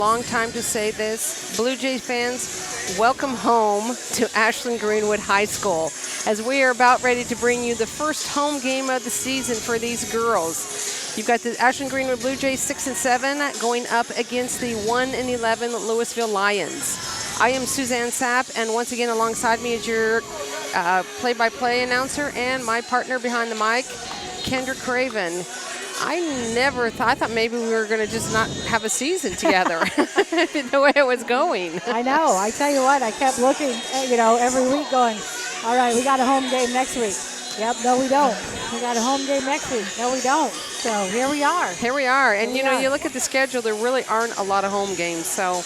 Long time to say this. Blue Jays fans, welcome home to Ashland-Greenwood High School as we are about ready to bring you the first home game of the season for these girls. You've got the Ashland-Greenwood Blue Jays 6-7 going up against the 1-11 Louisville Lions. I am Suzanne Sapp, and once again alongside me is your play-by-play announcer and my partner behind the mic, Kendra Craven. I thought maybe we were going to just not have a season together the way it was going. I know. I tell you what, I kept looking, every week going, all right, we got a home game next week. Yep, no, we don't. We got a home game next week. No, we don't. So here we are. Here we are. And, you look at the schedule, there really aren't a lot of home games. So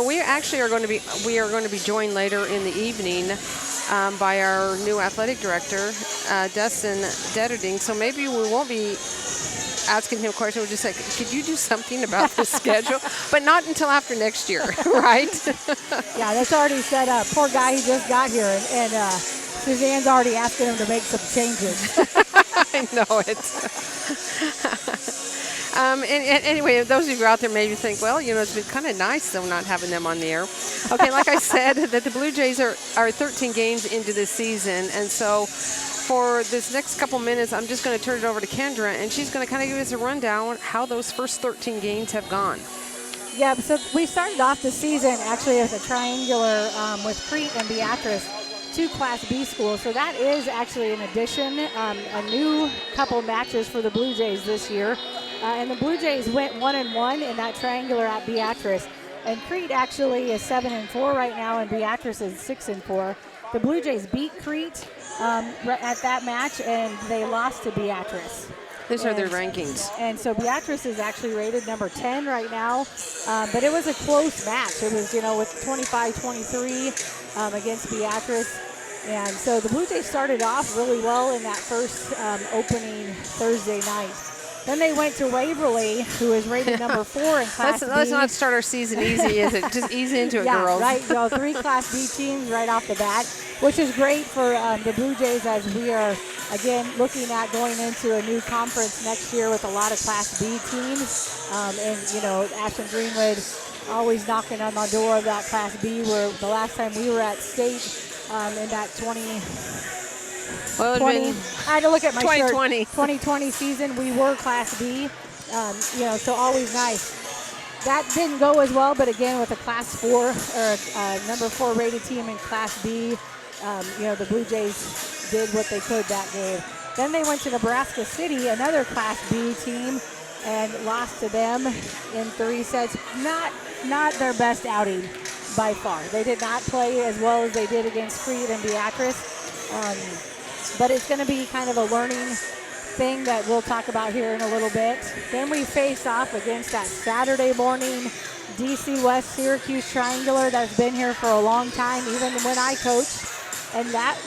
we actually are going to be joined later in the evening by our new athletic director, Dustin Detterding. So maybe we won't be asking him a question. We'll just say, could you do something about the schedule? But not until after next year, right? Yeah, that's already set up. Poor guy, he just got here, and Suzanne's already asking him to make some changes. I know it. And anyway, those of you out there maybe think, well, it's been kind of nice, though, not having them on the air. Okay, like I said, that the Blue Jays are 13 games into this season, and so for this next couple minutes, I'm just going to turn it over to Kendra, and she's going to kind of give us a rundown how those first 13 games have gone. Yeah, so we started off the season actually as a triangular with Crete and Beatrice, two Class B schools. So that is actually an addition, a new couple matches for the Blue Jays this year. And the Blue Jays went 1-1 in that triangular at Beatrice. And Crete actually is 7-4 right now, and Beatrice is 6-4. The Blue Jays beat Crete at that match, and they lost to Beatrice. These are their rankings. And so Beatrice is actually rated number 10 right now. But it was a close match. It was, with 25-23 against Beatrice. And so the Blue Jays started off really well in that first opening Thursday night. Then they went to Waverly, who is rated number 4 in Class B. Let's not start our season easy, is it? Just ease into it, yeah, girls. Right. 3 Class B teams right off the bat, which is great for the Blue Jays as we are, again, looking at going into a new conference next year with a lot of Class B teams. Ashland-Greenwood always knocking on the door of that Class B, where the last time we were at state in that 2020, I had to look at my 2020. 2020 season, we were Class B, so always nice. That didn't go as well, but again, with a Class 4 or number 4 rated team in Class B, the Blue Jays did what they could that game. Then they went to Nebraska City, another Class B team, and lost to them in 3 sets. Not their best outing by far. They did not play as well as they did against Crete and Beatrice. But it's going to be kind of a learning thing that we'll talk about here in a little bit. Then we face off against that Saturday morning DC West Syracuse Triangular that's been here for a long time, even when I coached. And that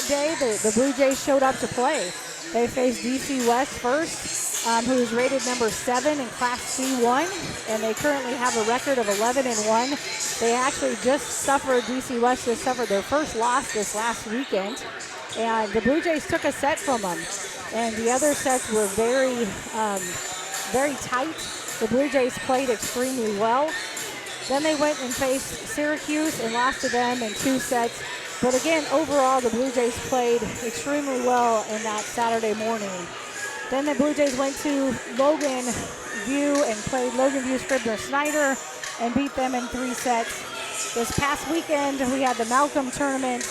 day, the Blue Jays showed up to play. They faced DC West first, who is rated number 7 in Class C1, and they currently have a record of 11-1. They actually DC West just suffered their first loss this last weekend. And the Blue Jays took a set from them. And the other sets were very, very tight. The Blue Jays played extremely well. Then they went and faced Syracuse and lost to them in 2 sets. But again, overall, the Blue Jays played extremely well in that Saturday morning. Then the Blue Jays went to Logan View and played Logan View Scribner Snyder and beat them in 3 sets. This past weekend, we had the Malcolm tournament.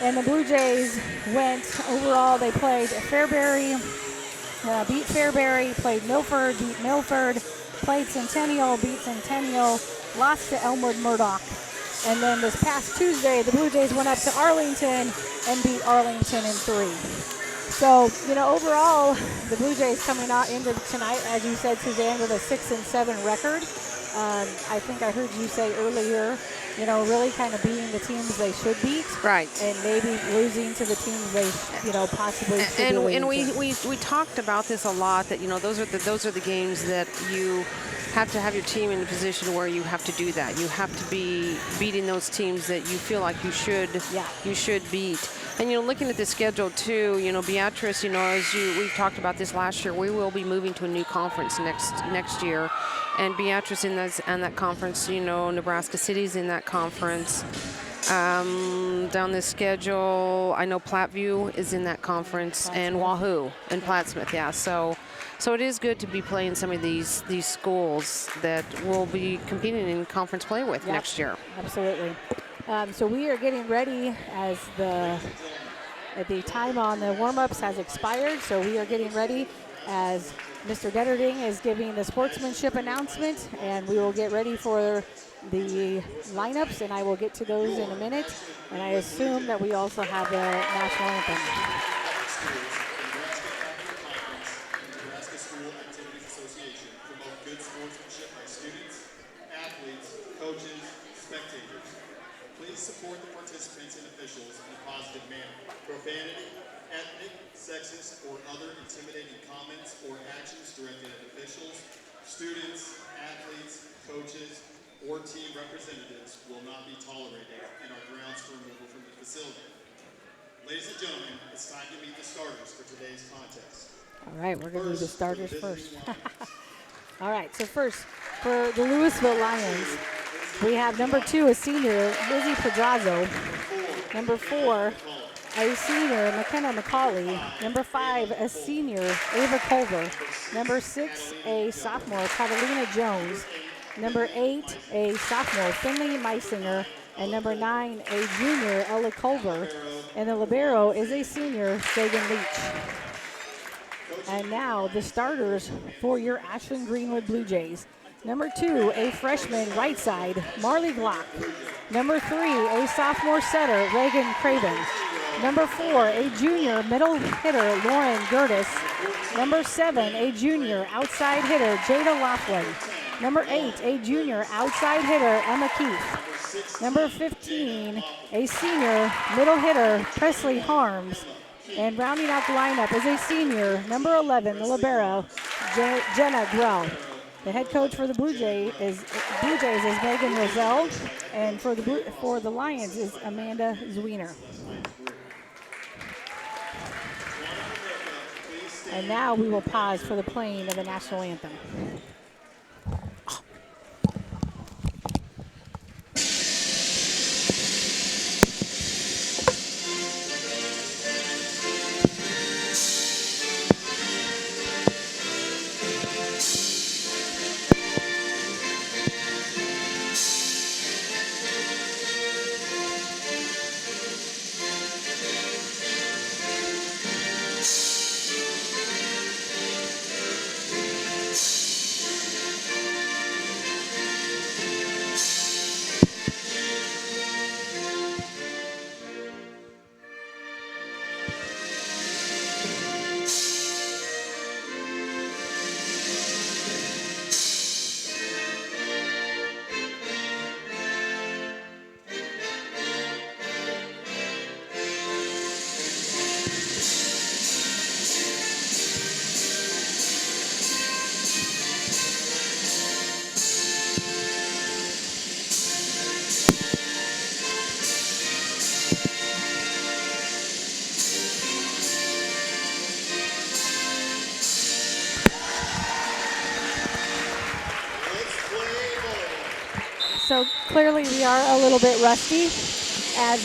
And the Blue Jays went overall, they played Fairbury, beat Fairbury, played Milford, beat Milford, played Centennial, beat Centennial, lost to Elmwood Murdoch. And then this past Tuesday, the Blue Jays went up to Arlington and beat Arlington in 3. So, overall, the Blue Jays coming out into tonight, as you said, Suzanne, with a 6-7 record. I think I heard you say earlier really kind of beating the teams they should beat. Right. And maybe losing to the teams they, possibly should be losing And to. we talked about this a lot, that those are the games that you have to have your team in a position where you have to do that. You have to be beating those teams that you feel like you should beat. And looking at the schedule too, Beatrice, we've talked about this last year, we will be moving to a new conference next year. And Beatrice in that conference, Nebraska City's in that conference. Down the schedule, I know Platteview is in that conference, and Wahoo and Plattsmouth, yeah. So it is good to be playing some of these schools that we'll be competing in conference play with next year. Absolutely. So we are getting ready as the time on the warm-ups has expired. So we are getting ready as Mr. Detterding is giving the sportsmanship announcement, and we will get ready for the lineups, and I will get to those in a minute. And I assume that we also have the national anthem. Nebraska School Activities Association promote good sportsmanship by students, athletes, coaches, spectators. Please support the participants and officials in a positive manner. Profanity, ethnic, sexist, or other intimidating comments or actions directed at officials, students, athletes, coaches, or team representatives will not be tolerated and are grounds for removal from the facility. Ladies and gentlemen, it's time to meet the starters for today's contest. All right, we're going to do the starters first. All right, so first, for the Louisville Lions, we have number 2, a senior, Lizzie Pedrazo. Number 4, a senior, McKenna McCauley. Number 5, a senior, Ava Culver. Number 6, a sophomore, Catalina Jones. Number 8, a sophomore, Finley Meisinger. And number 9, a junior, Ella Culver. And the libero is a senior, Sagan Leach. And now the starters for your Ashland-Greenwood Blue Jays. Number 2, a freshman right side, Marley Glock. Number 3, a sophomore setter, Reagan Craven. Number 4, a junior middle hitter, Lauren Gertis. Number 7, a junior outside hitter, Jada Laughlin. Number 8, a junior outside hitter, Emma Keith. Number 15, a senior middle hitter, Presley Harms. And rounding out the lineup is a senior, number 11, the libero, Jenna Grell. The head coach for the Blue Jays is Megan Roselle, and for the Lions is Amanda Zwiener. And now we will pause for the playing of the national anthem. So clearly we are a little bit rusty, as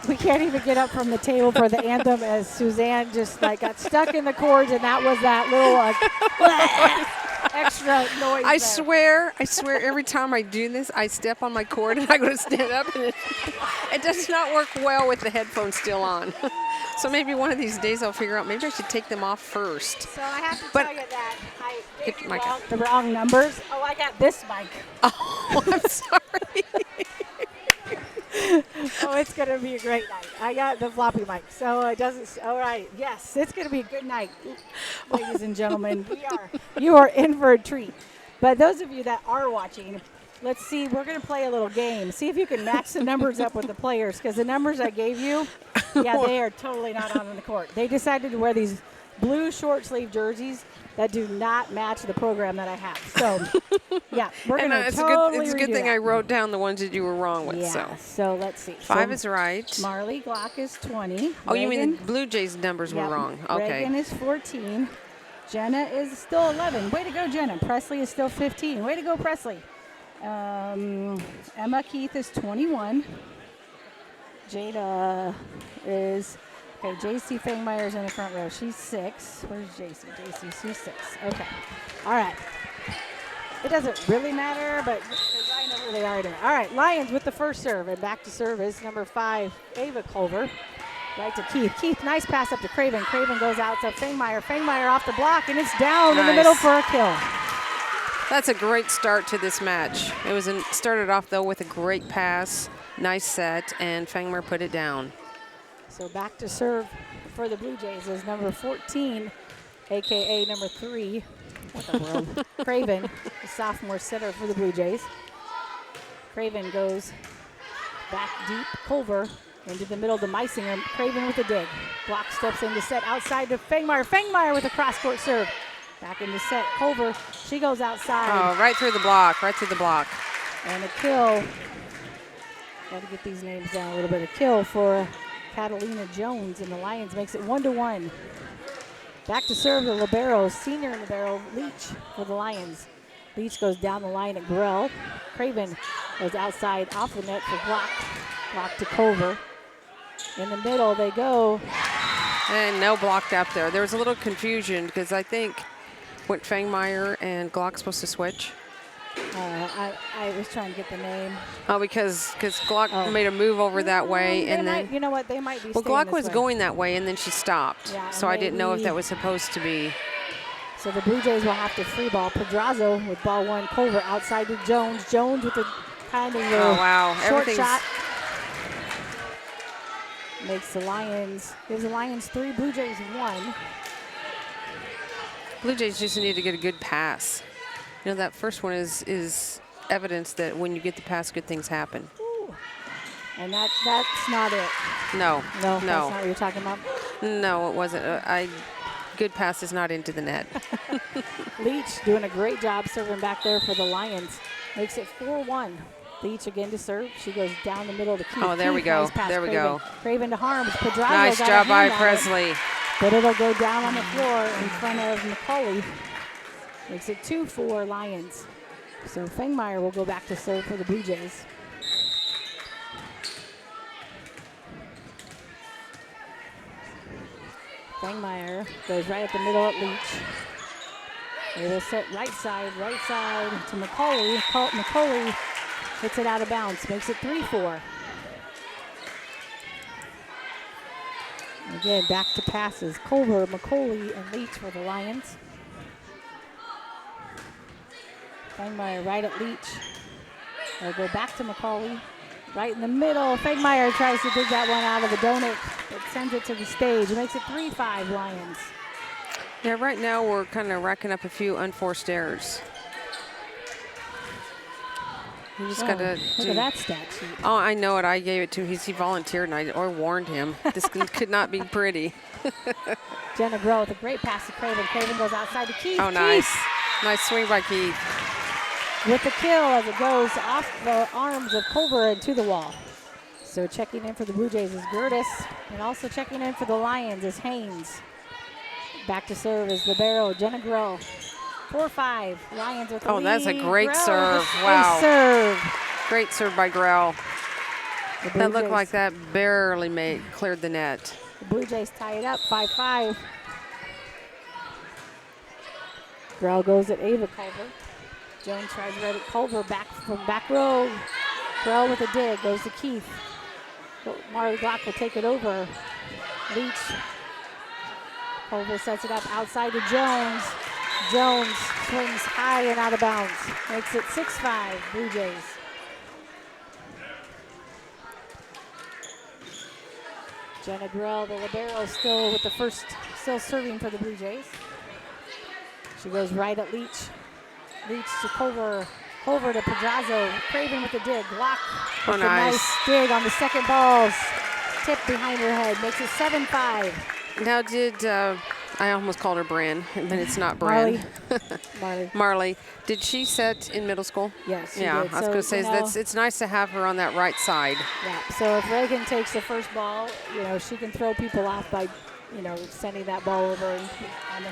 we can't even get up from the table for the anthem, as Suzanne just got stuck in the chords, and that was that little extra noise. I swear, every time I do this, I step on my cord and I go to stand up, and it does not work well with the headphones still on. So maybe one of these days I'll figure out maybe I should take them off first. So I have to tell you that I gave you mic all the wrong numbers. Oh, I got this mic. Oh, I'm sorry. Oh, it's going to be a great night. I got the floppy mic, so it doesn't. All right. Yes, it's going to be a good night, ladies and gentlemen. You are in for a treat. But those of you that are watching, let's see. We're going to play a little game. See if you can match the numbers up with the players, because the numbers I gave you, yeah, they are totally not on the court. They decided to wear these blue short sleeve jerseys that do not match the program that I have. So, yeah, we're going to totally It's a good thing I wrote down the ones that you were wrong with. Yeah, so let's see. 5 is right. Marley Glock is 20. Oh, Reagan, you mean the Blue Jays numbers were wrong. Okay. Reagan is 14. Jenna is still 11. Way to go, Jenna. Presley is still 15. Way to go, Presley. Emma Keith is 21. Jada is, okay, JC Fangmeyer's in the front row. She's 6. Where's JC? JC, she's 6. Okay. All right. It doesn't really matter, but because I know where they are anyway. All right, Lions with the first serve, and back to serve is number 5, Ava Culver. Right to Keith. Keith, nice pass up to Craven. Craven goes out to Fangmeyer. Fangmeyer off the block, and it's down in the middle for a kill. That's a great start to this match. It was started off, though, with a great pass, nice set, and Fangmeyer put it down. So back to serve for the Blue Jays is number 14, a.k.a. number 3. What the world? Craven, the sophomore setter for the Blue Jays. Craven goes back deep. Culver into the middle to Meisinger. Craven with a dig. Block steps into set outside to Fangmeyer. Fangmeyer with a cross-court serve. Back into set. Culver, she goes outside. Oh, right through the block, right through the block. And a kill. Got to get these names down a little bit. A kill for Catalina Jones, and the Lions makes it 1-1. Back to serve the libero, senior libero, Leach for the Lions. Leach goes down the line at Grell. Craven goes outside off the net for Block. Block to Culver. In the middle they go. And no blocked up there. There was a little confusion because I think what Fangmeyer and Glock supposed to switch. I was trying to get the name. Oh, because Glock made a move over that way, and then you know what, they might be. Well, Glock was going that way, and then she stopped. Yeah, so I didn't know if that was supposed to be. So the Blue Jays will have to free ball. Pedrazo with ball 1. Culver outside to Jones. Jones with the kind of short shot. Makes the Lions, gives the Lions 3, Blue Jays 1. Blue Jays just need to get a good pass. You know, that first one is evidence that when you get the pass, good things happen. Ooh. And that's not it. No. That's not what you're talking about? No, it wasn't. Good pass is not into the net. Leach doing a great job serving back there for the Lions. Makes it 4-1. Leach again to serve. She goes down the middle to Keith. Oh, there we go. There we go. Craven to Harms. Pedrazo nice job by Presley. But it'll go down on the floor in front of McCauley. Makes it 2-4 Lions. So Fangmeyer will go back to serve for the Blue Jays. Fangmeyer goes right at the middle at Leach. They will set right side to McCauley. McCauley hits it out of bounds, makes it 3-4. Again, back to passes. Culver, McCauley, and Leach for the Lions. Fangmeyer right at Leach. They'll go back to McCauley. Right in the middle. Fangmeyer tries to dig that one out of the donut, but sends it to the stage. It makes it 3-5 Lions. Yeah, right now we're kind of racking up a few unforced errors. You just got to look at that stat sheet. Oh, I know it. I gave it to him. He volunteered, and I warned him. This could not be pretty. Jenna Groh with a great pass to Craven. Craven goes outside to Keith. Oh, nice. Nice swing by Keith. With the kill as it goes off the arms of Culver and to the wall. So checking in for the Blue Jays is Gertis, and also checking in for the Lions is Haynes. Back to serve is libero Jenna Groh. 4-5 Lions with the lead. Oh, that's a great Grell serve. Wow. Serve. Great serve by Grell. That looked like that barely cleared the net. The Blue Jays tie it up 5-5. Grell goes at Ava Culver. Jones tries right at Culver back from back row. Grell with a dig goes to Keith. Marley Glock will take it over. Leach. Culver sets it up outside to Jones. Jones swings high and out of bounds. Makes it 6-5 Blue Jays. Jenna Grell, the libero, still with the first, still serving for the Blue Jays. She goes right at Leach. Leach to Culver. Over to Pedraza. Craven with the dig. Block. Oh, with a nice. nice dig on the second ball. Tip behind her head. Makes it 7-5. Now, did I almost called her Bran, but it's not Bran. Marley. Marley. Did she set in middle school? Yes, she Yeah, did. I was going to say it's nice to have her on that right side. Yeah. So if Reagan takes the first ball, she can throw people off by, sending that ball over.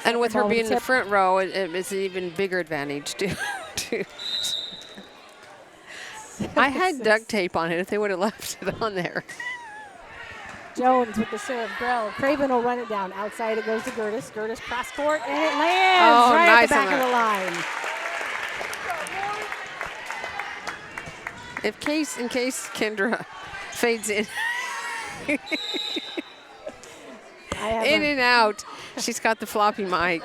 And with her being in the front row, it's an even bigger advantage too. I had duct tape on it if they would have left it on there. Jones with the serve. Grell. Craven will run it down. Outside it goes to Gertis. Gertis cross court, and it lands right nice at the back of the line. In case Kendra fades in. In and out. She's got the floppy mic.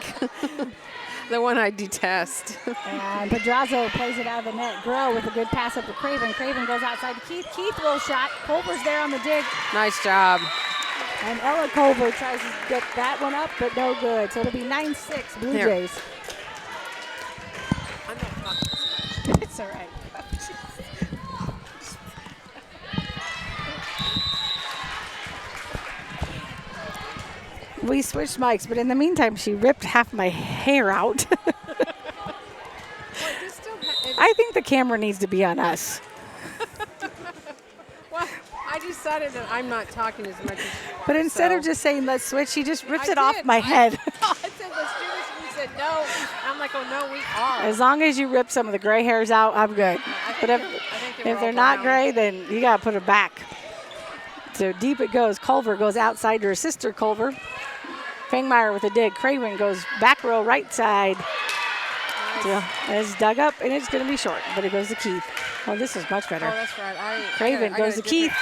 The one I detest. And Pedraza plays it out of the net. Grell with a good pass up to Craven. Craven goes outside to Keith. Keith will shot. Culver's there on the dig. Nice job. And Ella Culver tries to get that one up, but no good. So it'll be 9-6 Blue Jays. I'm not talking. It's all right. We switched mics, but in the meantime, she ripped half my hair out. I think the camera needs to be on us. Well, I decided that I'm not talking as much as you are. But instead of just saying, let's switch, she just rips it off my head. I said, let's do this. And you said, no. I'm like, oh, no, we are. As long as you rip some of the gray hairs out, I'm good. But if they're not gray, then you got to put it back. So deep it goes. Culver goes outside to her sister, Culver. Fangmeyer with a dig. Craven goes back row right side. Nice. So it's dug up, and it's going to be short, but it goes to Keith. Oh, this is much better. Oh, that's right. Craven goes to Keith.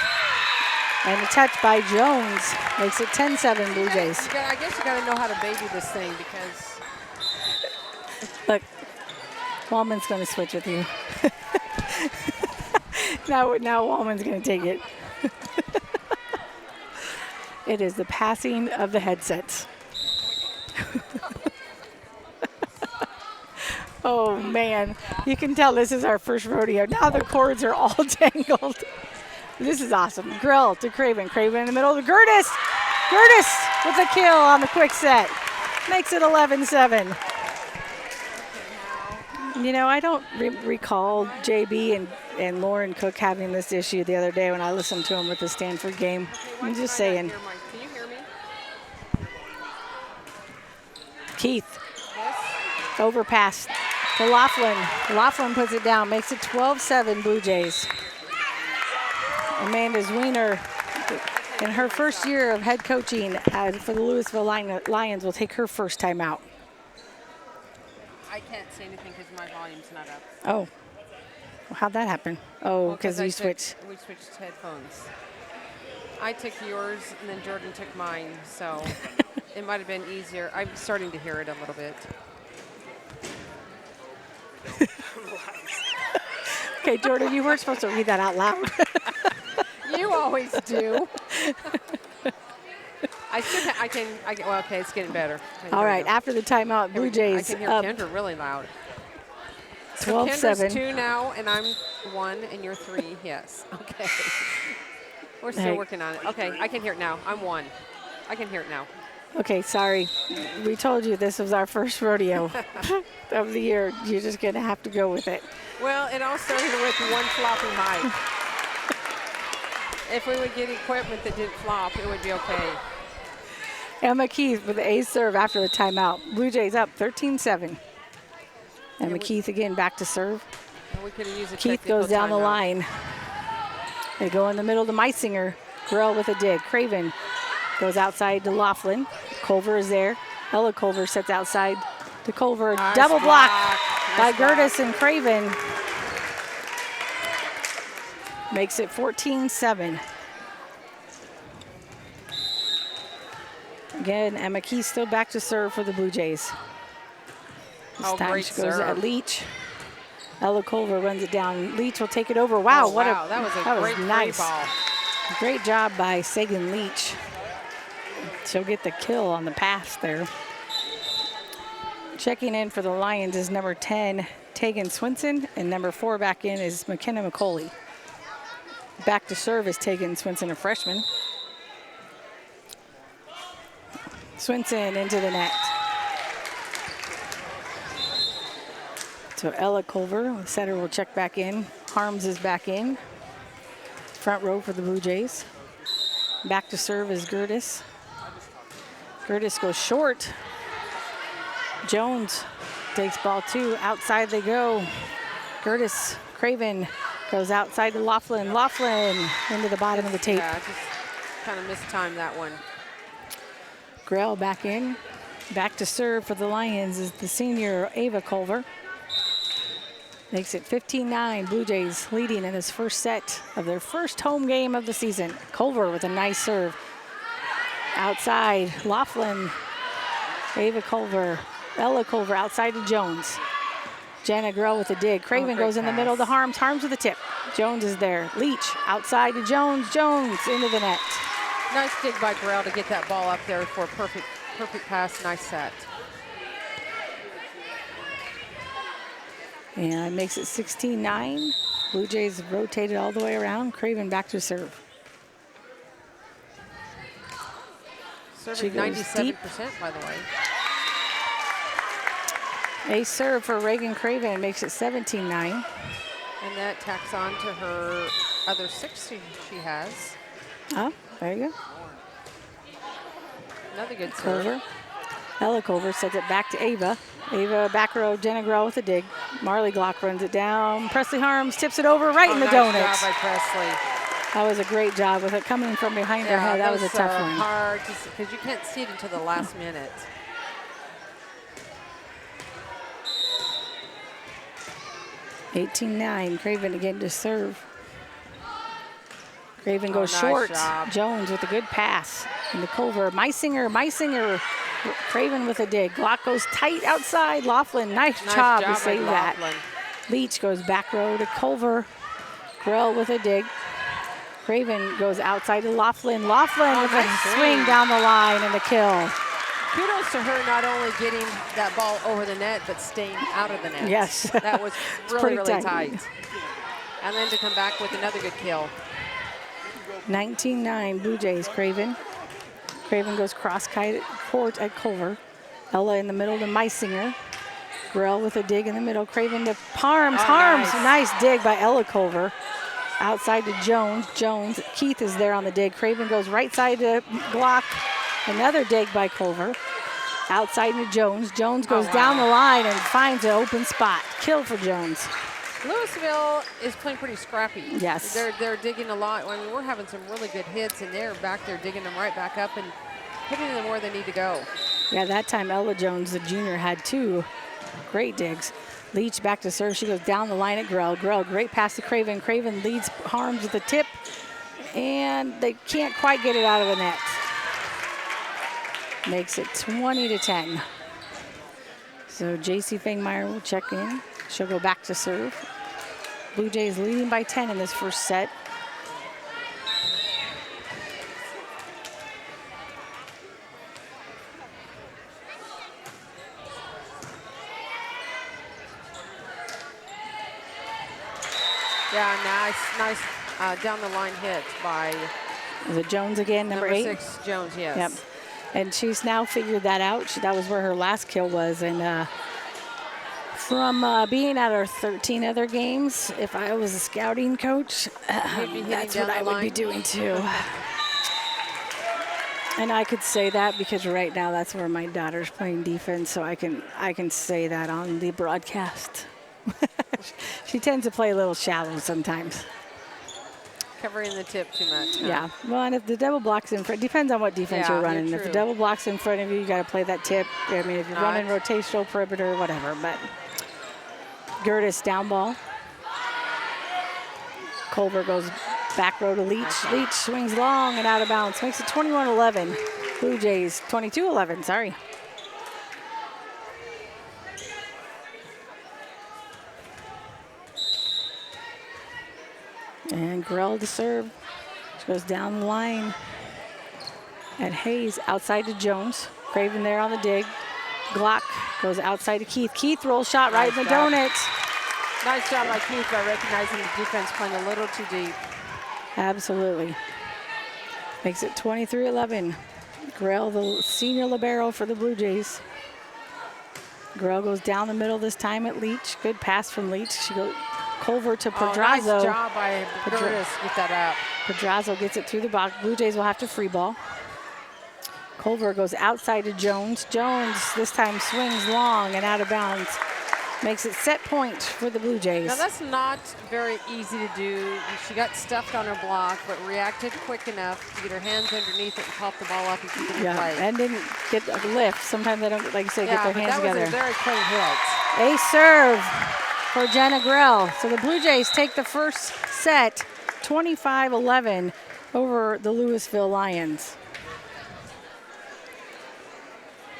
And a touch by Jones makes it 10-7 Blue Jays. I guess you got to know how to baby this thing because. Look, Wallman's going to switch with you. now Wallman's going to take it. It is the passing of the headsets. Oh, man. You can tell this is our first rodeo. Now the cords are all tangled. This is awesome. Grell to Craven. Craven in the middle to Gertis. Gertis with a kill on the quick set. Makes it 11-7. I don't recall JB and Lauren Cook having this issue the other day when I listened to them with the Stanford game. I'm just saying. Can you hear me? Keith. Overpass to Laughlin. Laughlin puts it down, makes it 12-7 Blue Jays. Amanda Zwiener, in her first year of head coaching for the Louisville Lions, will take her first time out. I can't say anything because my volume's not up. Oh. Well, how'd that happen? Oh, because we switched. We switched headphones. I took yours, and then Jordan took mine, so it might have been easier. I'm starting to hear it a little bit. Okay, Jordan, you weren't supposed to read that out loud. You always do. Well, okay, it's getting better. Okay, all right, after the timeout, Blue Jays I can hear Kendra really loud. 12-7. Kendra's 2 now, and I'm 1, and you're 3. Yes. Okay. We're still working on it. Okay, I can hear it now. I'm 1. I can hear it now. Okay, sorry. We told you this was our first rodeo of the year. You're just going to have to go with it. Well, it all started with one floppy mic. If we would get equipment that didn't flop, it would be okay. Emma Keith with the ace serve after the timeout. Blue Jays up 13-7. Emma Keith again back to serve. We could have used a Keith goes down the line. They go in the middle to Meisinger. Grell with a dig. Craven goes outside to Laughlin. Culver is there. Ella Culver sets outside to Culver. Nice Double block by nice Gertis and Craven. Makes it 14-7. Again, Emma Keith still back to serve for the Blue Jays. This time great she goes serve. at Leach. Ella Culver runs it down. Leach will take it over. Wow, that was a great nice ball. Great job by Sagan Leach. She'll get the kill on the pass there. Checking in for the Lions is number 10, Tegan Swinson, and number 4 back in is McKenna McCauley. Back to serve is Tegan Swinson, a freshman. Swinson into the net. So Ella Culver, the setter, will check back in. Harms is back in. Front row for the Blue Jays. Back to serve is Gertis. Gertis goes short. Jones takes ball 2. Outside they go. Gertis, Craven goes outside to Laughlin. Laughlin into the bottom of the tape. Yeah, just kind of mistimed that one. Grell back in. Back to serve for the Lions is the senior Ava Culver. Makes it 15-9. Blue Jays leading in this first set of their first home game of the season. Culver with a nice serve. Outside, Laughlin, Ava Culver, Ella Culver outside to Jones. Jenna Grell with a dig. Craven goes in the middle to Harms. Harms with a tip. Jones is there. Leach outside to Jones. Jones into the net. Nice dig by Grell to get that ball up there for a perfect pass. Nice set. And makes it 16-9. Blue Jays rotated all the way around. Craven back to serve. Serving 97%, by the way. A serve for Reagan Craven makes it 17-9. And that tacks on to her other 6 she has. Oh, there you go. Another good serve. Culver. Ella Culver sends it back to Ava. Ava back row, Jenna Grell with a dig. Marley Glock runs it down. Presley Harms tips it over right in the donut. Nice job by Presley. That was a great job with it coming from behind her head. That was a tough one. Hard because you can't see it until the last minute. $18-9. Craven again to serve. Craven goes nice short. job. Jones with a good pass. And the Culver. Meisinger. Craven with a dig. Glock goes tight outside. Laughlin, nice job to save that. Leach goes back row to Culver. Grell with a dig. Craven goes outside to Laughlin. Laughlin with a swing down the line and a kill. Kudos to her not only getting that ball over the net, but staying out of the net. Yes. That was really tight. tight. And then to come back with another good kill. 19-9 Blue Jays. Craven. Craven goes cross court at Culver. Ella in the middle to Meisinger. Grell with a dig in the middle. Craven to Harms. Harms, nice dig by Ella Culver. Outside to Jones. Jones. Keith is there on the dig. Craven goes right side to Glock. Another dig by Culver. Outside to Jones. Jones goes down the line and finds an open spot. Kill for Jones. Louisville is playing pretty scrappy. Yes. They're digging a lot. I mean, we're having some really good hits, and they're back there digging them right back up and hitting them where they need to go. Yeah, that time Ella Jones, the junior, had 2 great digs. Leach back to serve. She goes down the line at Grell. Grell, great pass to Craven. Craven leads Harms with a tip, and they can't quite get it out of the net. Makes it 20-10. So J.C. Fangmeyer will check in. She'll go back to serve. Blue Jays leading by 10 in this first set. Yeah, nice down the line hit by. Is it Jones again, number 8? 6, Jones, yes. Yep. And she's now figured that out. That was where her last kill was. And from being at our 13 other games, if I was a scouting coach, that's what I would be doing too. And I could say that because right now that's where my daughter's playing defense, so I can say that on the broadcast. She tends to play a little shallow sometimes. Covering the tip too much. Huh? Yeah. Well, and if the double block's in front, depends on what defense you're running. If the double block's in front of you, you got to play that tip. I mean, if you're running rotational perimeter, whatever. But Gertis down ball. Culver goes back row to Leach. Leach swings long and out of bounds. Makes it 21-11. Blue Jays 22-11. Sorry. And Grell to serve. She goes down the line at Hayes, outside to Jones. Craven there on the dig. Glock goes outside to Keith. Keith rolls shot right in the donut. Nice job by Keith by recognizing the defense playing a little too deep. Absolutely. Makes it 23-11. Grell, the senior libero for the Blue Jays. Grell goes down the middle this time at Leach. Good pass from Leach. She goes Culver to Pedrazo. Nice job by Curtis. Get that up. Pedrazo gets it through the box. Blue Jays will have to free ball. Culver goes outside to Jones. Jones this time swings long and out of bounds. Makes it set point for the Blue Jays. Now that's not very easy to do. She got stuffed on her block, but reacted quick enough to get her hands underneath it and pop the ball up and keep it in play. And didn't get a lift. Sometimes they don't, like you say, get their hands together. That was a very clean hit. A serve for Jenna Grell. So the Blue Jays take the first set, 25-11 over the Louisville Lions.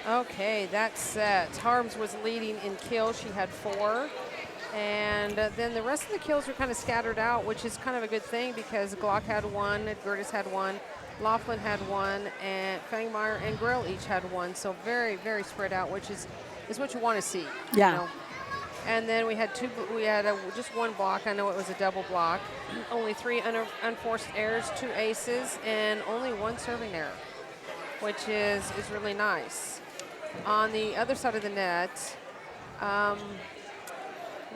Okay, that's set. Harms was leading in kills. She had 4. And then the rest of the kills were kind of scattered out, which is kind of a good thing because Glock had 1, Gertis had 1, Laughlin had 1, and Fangmeyer and Grell each had 1. So very, very spread out, which is what you want to see. Yeah. You know? And then we had just 1 block. I know it was a double block. Only 3 unforced errors, 2 aces, and only 1 serving error, which is really nice. On the other side of the net,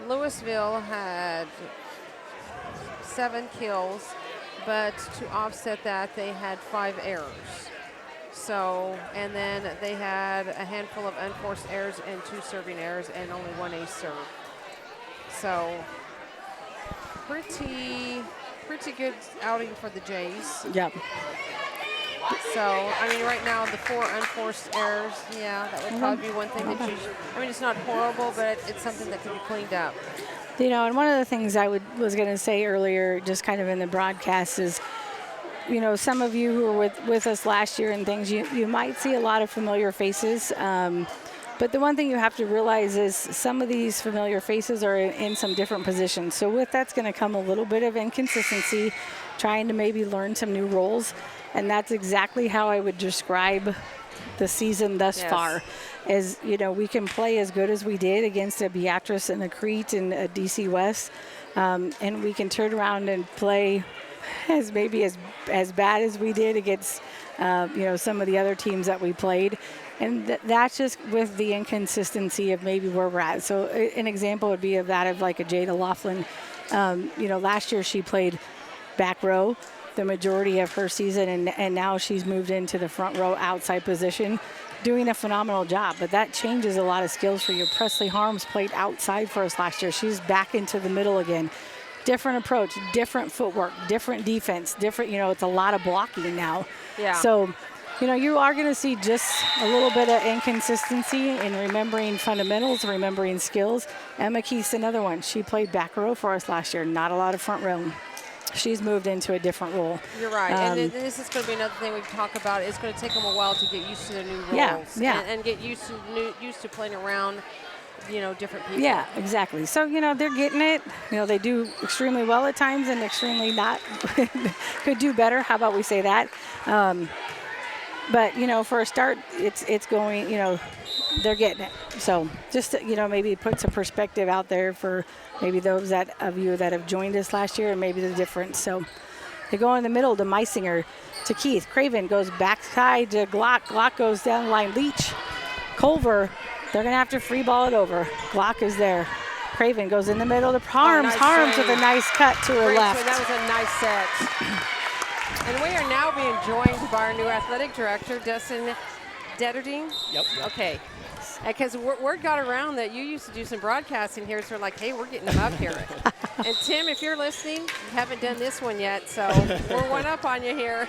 Louisville had 7 kills, but to offset that, they had 5 errors. So, and then they had a handful of unforced errors and 2 serving errors and only 1 ace serve. So, pretty good outing for the Jays. Yep. So, I mean, right now, the 4 unforced errors, that would probably be one thing that it's not horrible, but it's something that can be cleaned up. You know, and one of the things I was going to say earlier, just kind of in the broadcast is, you know, some of you who were with us last year and things, you might see a lot of familiar faces. But the one thing you have to realize is some of these familiar faces are in some different positions. So with that's going to come a little bit of inconsistency, trying to maybe learn some new roles. And that's exactly how I would describe the season thus far. As, you know, we can play as good as we did against a Beatrice and a Crete and a DC West. And we can turn around and play as bad as we did against, you know, some of the other teams that we played. And that's just with the inconsistency of maybe where we're at. So an example would be of that of like a Jada Laughlin. You know, last year she played back row the majority of her season, and now she's moved into the front row outside position, doing a phenomenal job. But that changes a lot of skills for you. Presley Harms played outside for us last year. She's back into the middle again. Different approach, different footwork, different defense, different, you know, it's a lot of blocking now. Yeah. So, you know, you are going to see just a little bit of inconsistency in remembering fundamentals, remembering skills. Emma Keith's another one. She played back row for us last year, not a lot of front row. She's moved into a different role. You're right, and this is going to be another thing we talk about. It's going to take them a while to get used to their new roles, and get used to playing around, you know, different people. Yeah, exactly. So, you know, they're getting it. You know, they do extremely well at times and extremely not. Could do better. How about we say that? But, you know, for a start, it's going, you know, they're getting it. So just to, you know, maybe put some perspective out there for maybe those of you that have joined us last year and maybe the difference. So they go in the middle to Meisinger, to Keith. Craven goes backside to Glock. Glock goes down the line. Leach, Culver, they're going to have to free ball it over. Glock is there. Craven goes in the middle to Harms. Nice Harms save. with a nice cut to her left. That was a nice set. And we are now being joined by our new athletic director, Dustin Detterding. Yep. Okay. Because word got around that you used to do some broadcasting here, so we're like, hey, we're getting them up here. And Tim, if you're listening, you haven't done this one yet, so we're one up on you here.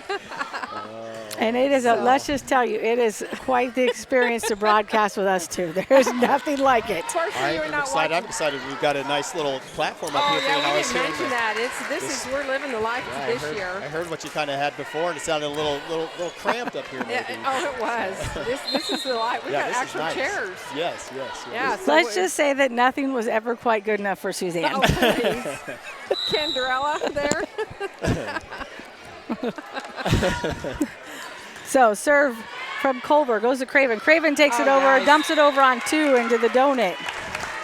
And it is, let's just tell you, it is quite the experience to broadcast with us, too. There's nothing like it. I'm excited. We've got a nice little platform up here for an we didn't mention that. We're living the life this year. I heard what you kind of had before, and it sounded a little cramped up here, maybe. It was. This is the life. We've got actual chairs. Yes. Yeah, so let's just say that nothing was ever quite good enough for Suzanne. Oh, please. Canderella there. So serve from Culver goes to Craven. Craven takes it over, dumps it over on 2 into the donut.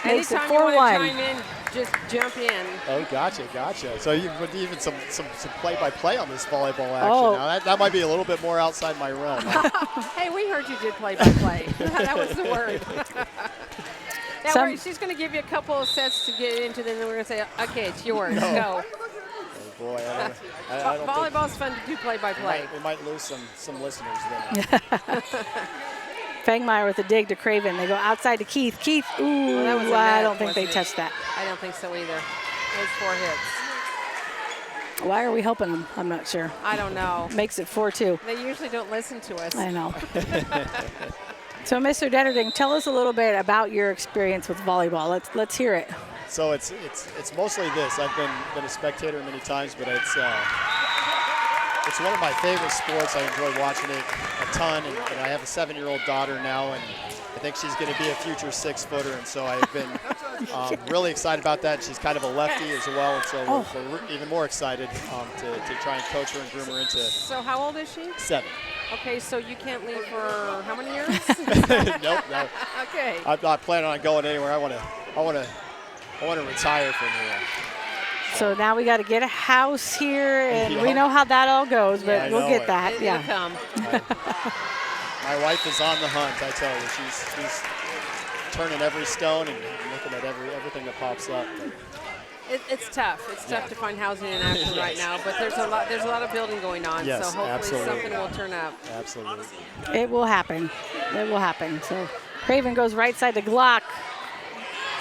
Makes it 4-1. Anytime you want to chime in, just jump in. Oh, gotcha. So you would even some play-by-play on this volleyball action. Oh. Now that might be a little bit more outside my realm. Hey, we heard you did play-by-play. That was the word. Now she's going to give you a couple of sets to get into, then we're going to say, okay, it's yours. Go. Oh boy, I don't Volleyball's fun to do play-by-play. We might lose some listeners then. Fangmeyer with a dig to Craven. They go outside to Keith. Keith, ooh, Well, that was a I net, don't think they wasn't it? touched that. I don't think so either. Those 4 hits. Why are we helping them? I'm not sure. I don't know. Makes it 4-2. They usually don't listen to us. I know. So, Mr. Detterding, tell us a little bit about your experience with volleyball. Let's hear it. So it's mostly this. I've been a spectator many times, but it's one of my favorite sports. I enjoy watching it a ton, and I have a 7-year-old daughter now, and I think she's going to be a future 6-footer, and so I've been really excited about that. She's kind of a lefty as well, and so we're even more excited to try and coach her and groom her into. So how old is she? 7. Okay, so you can't leave for how many years? Nope. Okay. I'm not planning on going anywhere. I want to retire from here. So now we got to get a house here, and Yeah. we know how that all goes, but Yeah, we'll I get know that. It'll come. My wife is on the hunt, I tell you. She's turning every stone and looking at everything that pops up. It's tough. It's tough to find housing in Ashland right now, but there's a lot of building going on. Yes, so hopefully absolutely. something will turn up. Absolutely. It will happen. It will happen. So Craven goes right side to Glock.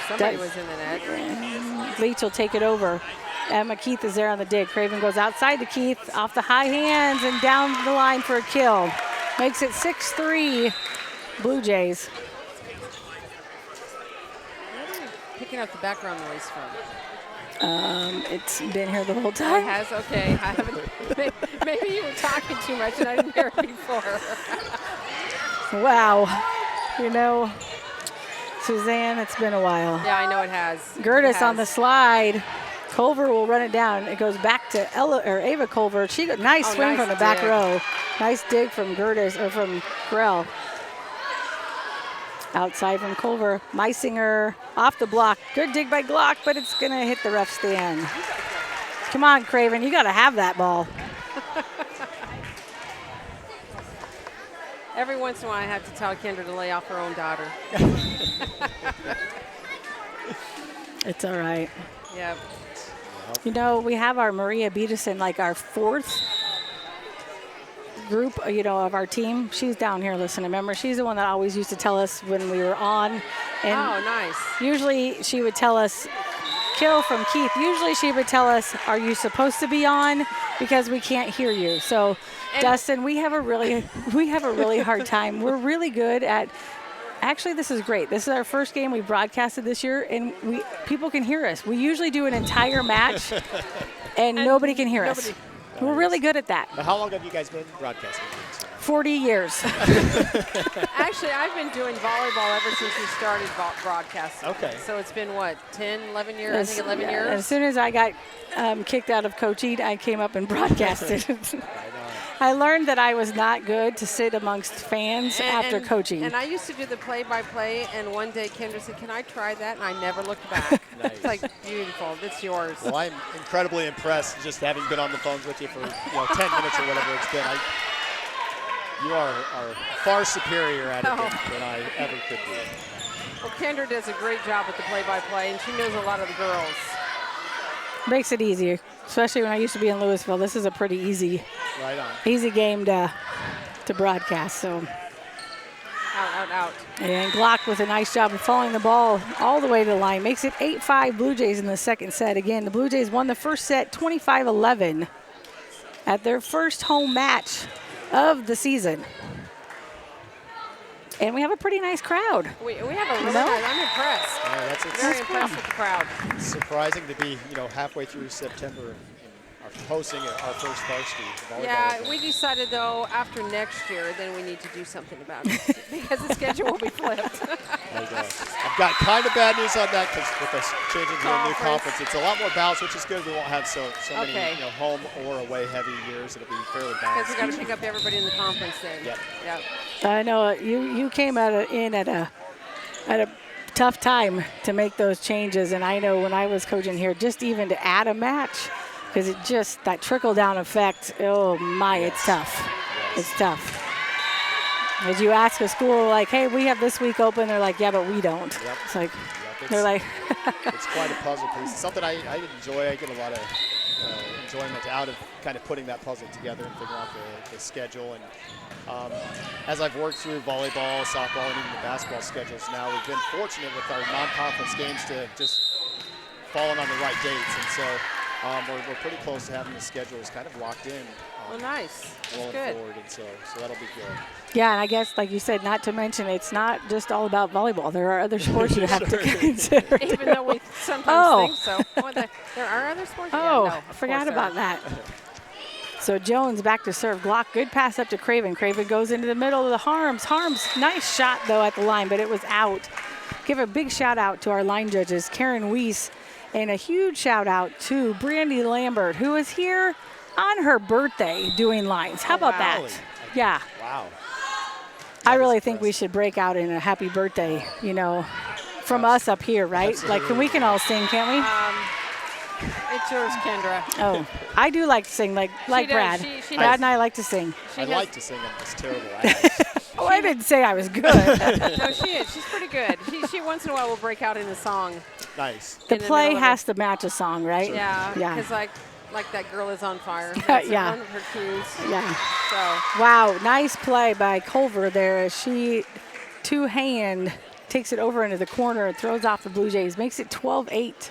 Somebody was in the net. Leach will take it over. Emma Keith is there on the dig. Craven goes outside to Keith, off the high hands, and down the line for a kill. Makes it 6-3 Blue Jays. Picking up the background noise from. It's been here the whole It time. has? Okay. I haven't. Maybe you were talking too much and I didn't hear it before. Wow. You know, Suzanne, it's been a while. Yeah, I know it has. Gertis on the slide. Culver will run it down. It goes back to Ava Culver. She got nice swing nice from the back dig. row. Nice dig from Gertis or from Grell. Outside from Culver. Meisinger off the block. Good dig by Glock, but it's going to hit the ref stand. Come on, Craven. You got to have that ball. Every once in a while, I have to tell Kendra to lay off her own daughter. It's all right. Yeah. You know, we have our Maria Beedison, like our 4th group, of our team. She's down here listening. Remember, she's the one that always used to tell us when we were on. And Oh, nice. usually she would tell us, kill from Keith. Usually she would tell us, are you supposed to be on? Because we can't hear you. So, And- Dustin, we have a really hard time. We're really good at. Actually, this is great. This is our first game we broadcasted this year, and people can hear us. We usually do an entire match, and nobody can hear us. We're really good at that. Now, how long have you guys been broadcasting? 40 years. Actually, I've been doing volleyball ever since we started broadcasting. Okay. So it's been, what, 10, 11 years? I think 11 Yeah, years. As soon as I got kicked out of coaching, I came up and broadcasted. I learned that I was not good to sit amongst fans after coaching. And I used to do the play-by-play, and one day Kendra said, can I try that? And I never looked back. It's like, beautiful. It's yours. Well, I'm incredibly impressed just having been on the phones with you for 10 minutes or whatever it's been. You are far superior at it than I ever could be. Well, Kendra does a great job with the play-by-play, and she knows a lot of the girls. Makes it easier, especially when I used to be in Louisville. This is a pretty easy game to broadcast. So. Out. And Glock with a nice job of following the ball all the way to the line. Makes it 8-5 Blue Jays in the second set. Again, the Blue Jays won the first set 25-11 at their first home match of the season. And we have a pretty nice crowd. We have a really nice. I'm impressed. Yeah, Very impressed with the crowd. Surprising to be, halfway through September and hosting our first varsity volleyball Yeah, event. we decided, though, after next year, then we need to do something about it because the schedule will be flipped. I've got kind of bad news on that because with us changing to a new conference, it's a lot more balanced, which is good. We won't have so many home or away heavy years. It'll be fairly Because balanced. we got to pick up everybody in the conference then. Yep. Yep. I know you came in at a tough time to make those changes. And I know when I was coaching here, just even to add a match, because it just, that trickle-down effect, oh my, it's tough. It's tough. As you ask a school, like, hey, we have this week open, they're like, yeah, but we don't. Yep. It's like, Yep, they're like. It's quite a puzzle piece. It's something I enjoy. I get a lot of enjoyment out of kind of putting that puzzle together and figuring out the schedule. And as I've worked through volleyball, softball, and even the basketball schedules now, we've been fortunate with our non-conference games to just fallen on the right dates. And so we're pretty close to having the schedules kind of locked in. Well, nice. That's Rolling good. forward, and so that'll be good. Yeah, and I guess, like you said, not to mention, it's not just all about volleyball. There are other sports you have to consider. Even though we sometimes think so. Oh, there are other sports? Oh, Yeah, no, I forgot there about that. So Jones back to serve. Glock, good pass up to Craven. Craven goes into the middle of the Harms. Harms, nice shot, though, at the line, but it was out. Give a big shout-out to our line judges, Karen Weiss, and a huge shout-out to Brandy Lambert, who is here on her birthday doing lines. How about that? Really? Yeah. Wow. I really think we should break out in a happy birthday, you know, from us up here, right? Absolutely. Like, we can all sing, can't we? It's yours, Kendra. Oh, I do like to sing, like does. Brad. She Brad has- and I like to sing. I like to sing. I'm just terrible at it. Oh, I didn't say I was good. No, she is. She's pretty good. She once in a while will break out in a song. Nice. The in the play middle of has to match a song, right? Yeah. Yeah. Because like that girl is on fire. That's Yeah. one of her cues. Yeah. So Wow, nice play by Culver there as she two-hand takes it over into the corner and throws off the Blue Jays, makes it 12-8.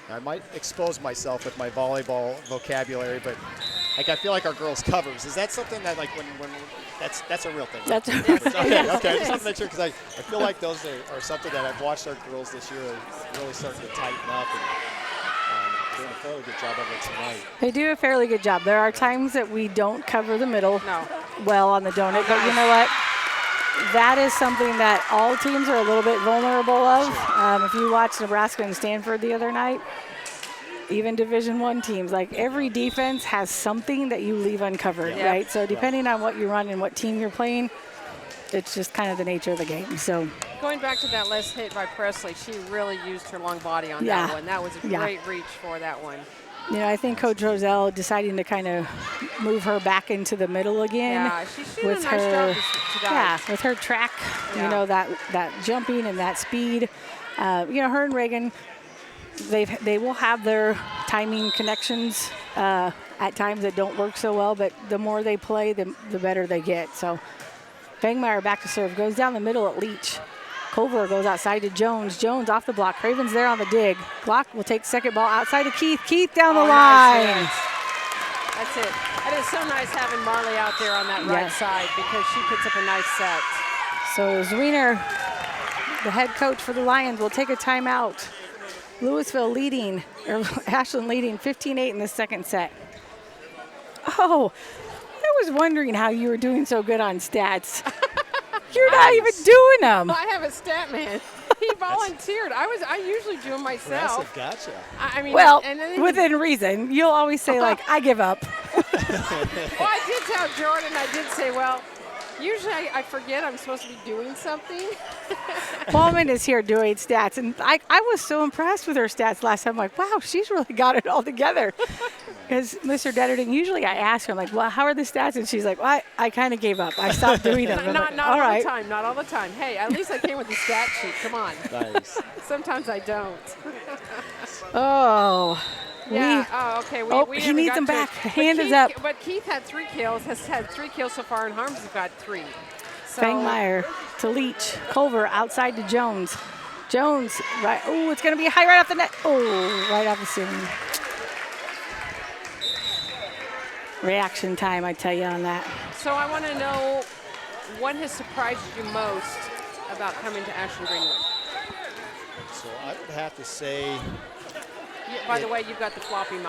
I might expose myself with my volleyball vocabulary, but like I feel like our girls covers. Is that something that like when that's a real thing? Right? That's Covers. Okay, Yes, okay. I it just want is. to make sure because I feel like those are something that I've watched our girls this year really starting to tighten up and doing a fairly good job of it tonight. They do a fairly good job. There are times that we don't cover the middle no. well on the donut, but you know what? That is something that all teams are a little bit vulnerable of. If you watch Nebraska and Stanford the other night, even Division I teams, like every defense has something that you leave uncovered, Yeah. right? So depending on what you run and what team you're playing, it's just kind of the nature of the game. So Going back to that last hit by Presley, she really used her long body on Yeah. that one. That was a Yeah. great reach for that one. you know, I think Coach Roselle deciding to kind of move her back into the middle again. Yeah, she's doing a with nice her, job today. yeah, with her track, Yeah. you know, that jumping and that speed. You know, her and Reagan, they will have their timing connections at times that don't work so well, but the more they play, the better they get. So Fangmeyer back to serve, goes down the middle at Leach. Culver goes outside to Jones. Jones off the block. Craven's there on the dig. Glock will take second ball outside to Keith. Keith down the Oh, line. nice hit. That's it. It is so nice having Marley out there on that right Yes. side because she puts up a nice set. So Zwiener, the head coach for the Lions, will take a timeout. Louisville leading, or Ashland leading 15-8 in the second set. Oh, I was wondering how you were doing so good on stats. You're not even doing them. I have a stat man. He volunteered. I usually do them myself. Gotcha. I mean, Well, and then within reason. You'll always say, like, I give up. well, I did tell Jordan. I did say, well, usually I forget I'm supposed to be doing something. Pullman is here doing stats, and I was so impressed with her stats last time. I'm like, wow, she's really got it all together. Because Mr. Detterding, usually I ask her, I'm like, well, how are the stats? And she's like, well, I kind of gave up. I stopped doing them. I'm not like, all right. the time. Not all the time. Hey, at least I came with the stat sheet. Come on. Nice. Sometimes I don't. Oh. Yeah. Oh, okay. We he never needs got them to it. back. But Hand is Keith- up. But Keith had 3 kills. Has had 3 kills so far, and Harms has got 3. So, Fangmeyer to Leach. Culver outside to Jones. Jones, right. Oh, it's going to be high right off the net. Oh, right off the ceiling. Reaction time, I tell you on that. So I want to know what has surprised you most about coming to Ashland-Greenwood. So I would have to say. By the way, you've got the floppy mic.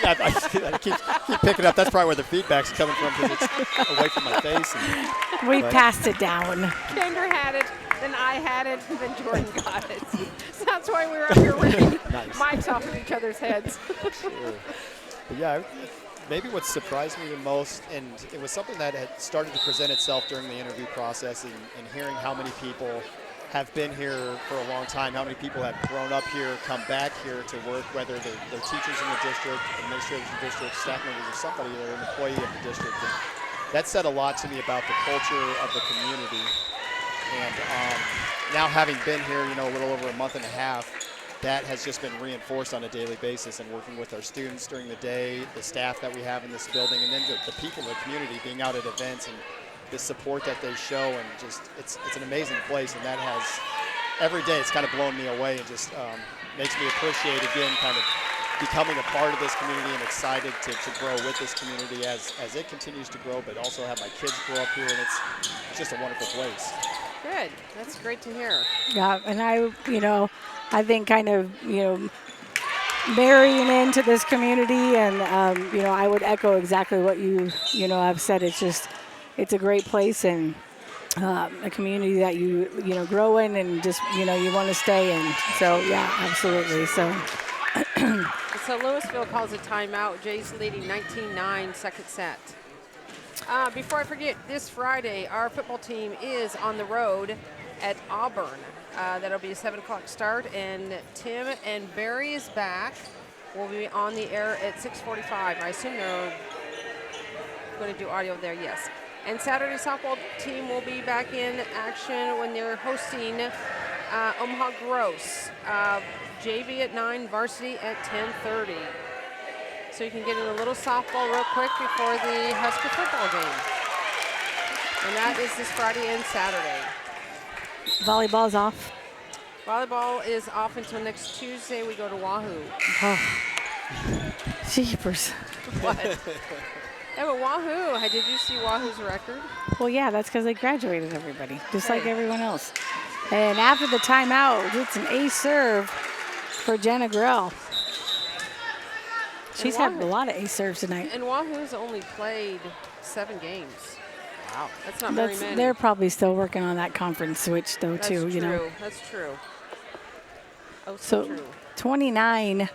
I keep picking up. That's probably where the feedback's coming from because it's away from my face. And, We Right. passed it down. Kendra had it, then I had it, and then Jordan got it. So that's why we were up here ringing Nice. mics off of each other's heads. Sure. But yeah, maybe what surprised me the most, and it was something that had started to present itself during the interview process and hearing how many people have been here for a long time, how many people have grown up here, come back here to work, whether they're teachers in the district, administrators in the district, staff members, or somebody, they're an employee of the district. And that said a lot to me about the culture of the community. And now having been here, a little over a month and a half, that has just been reinforced on a daily basis, and working with our students during the day, the staff that we have in this building, and then the people in the community being out at events and the support that they show, and just it's an amazing place, and that has every day it's kind of blown me away, and just makes me appreciate again kind of becoming a part of this community, and excited to grow with this community as it continues to grow, but also have my kids grow up here, and it's just a wonderful place. Good. That's great to hear. Yeah, and I think kind of, marrying into this community, and, I would echo exactly what you have said. It's a great place, and a community that you grow in, and just, you want to stay in. So, yeah, absolutely. So Louisville calls a timeout. Jays leading 19-9, second set. Before I forget, this Friday, our football team is on the road at Auburn. That'll be a 7 o'clock start, and Tim and Barry is back. We'll be on the air at 6:45. I assume they're going to do audio there, yes. And Saturday softball team will be back in action when they're hosting Omaha Gross. JV at 9, varsity at 10:30. So you can get in a little softball real quick before the Husker football game. And that is this Friday and Saturday. Volleyball's off. Volleyball is off until next Tuesday. We go to Wahoo. Oh, jeepers. What? Yeah, but Wahoo, did you see Wahoo's record? Well, yeah, that's because they graduated everybody, just like everyone else. And after the timeout, it's an ace serve for Jenna Grell. She's had a lot of ace serves tonight. And Wahoo's only played 7 games. Wow. That's not very many. They're probably still working on that conference switch, though, That's too. true. That's true. Oh, so true. 29,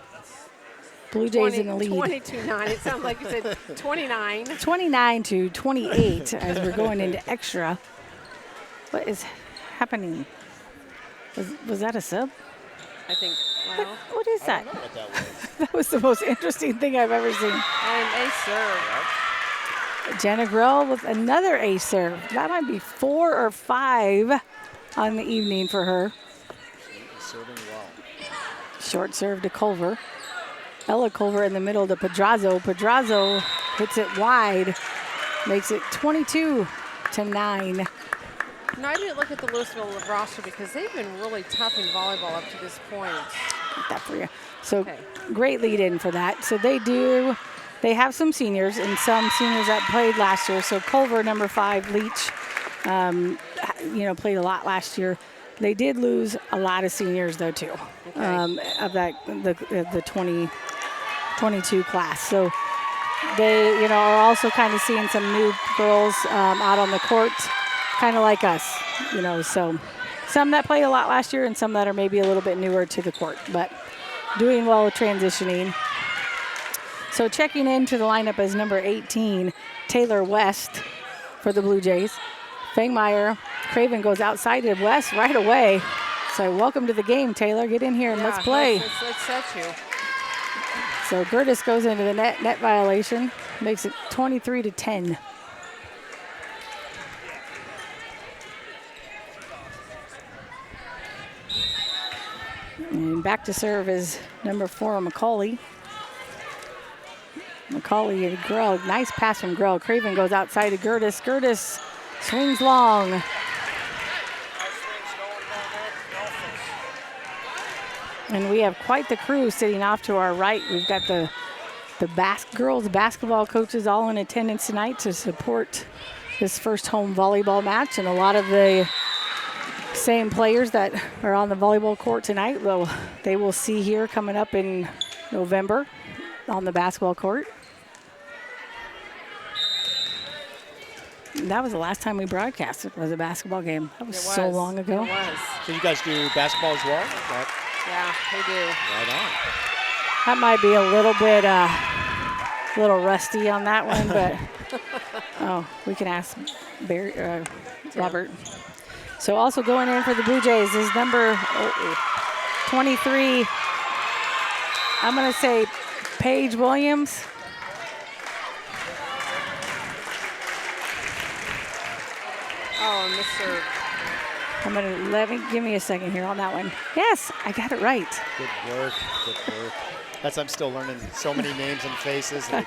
Blue Jays in the lead. 22-9. It sounds like you said 29. 29 to 28 as we're going into extra. What is happening? Was that a sub? I think. Well, what is that? I don't know what that was. That was the most interesting thing I've ever seen. and ace serve. Jenna Grell with another ace serve. That might be 4 or 5 on the evening for her. Serving well. Short serve to Culver. Ella Culver in the middle to Pedrazo. Pedrazo hits it wide, makes it 22-9. No, I didn't look at the Louisville roster because they've been really tough in volleyball up to this point. Get that for you. So great lead in for that. So they have some seniors and some seniors that played last year. So Culver, number 5, Leach, played a lot last year. They did lose a lot of seniors though too, of the 2022 class. So they, are also kind of seeing some new girls out on the court, kind of like us, So some that played a lot last year and some that are maybe a little bit newer to the court, but doing well with transitioning. So checking into the lineup is number 18, Taylor West for the Blue Jays. Fangmeyer, Craven goes outside to West right away. So welcome to the game, Taylor. Get in here and let's play. Let's set you. So Gertis goes into the net violation, makes it 23-10. And back to serve is number 4, McCauley. McCauley and Grell. Nice pass from Grell. Craven goes outside to Gertis. Gertis swings long. And we have quite the crew sitting off to our right. We've got the girls basketball coaches all in attendance tonight to support this first home volleyball match. And a lot of the same players that are on the volleyball court tonight, they will see here coming up in November on the basketball court. That was the last time we broadcasted, was a basketball game. That was so long ago. It was. So you guys do basketball as well? Yeah, we do. Right on. That might be a little bit, little rusty on that one, but we can ask Robert. So also going in for the Blue Jays is number 23. I'm going to say Paige Williams. Oh, Mr. I'm going to give me a second here on that one. Yes, I got it right. Good work. Good work. I'm still learning so many names and faces. And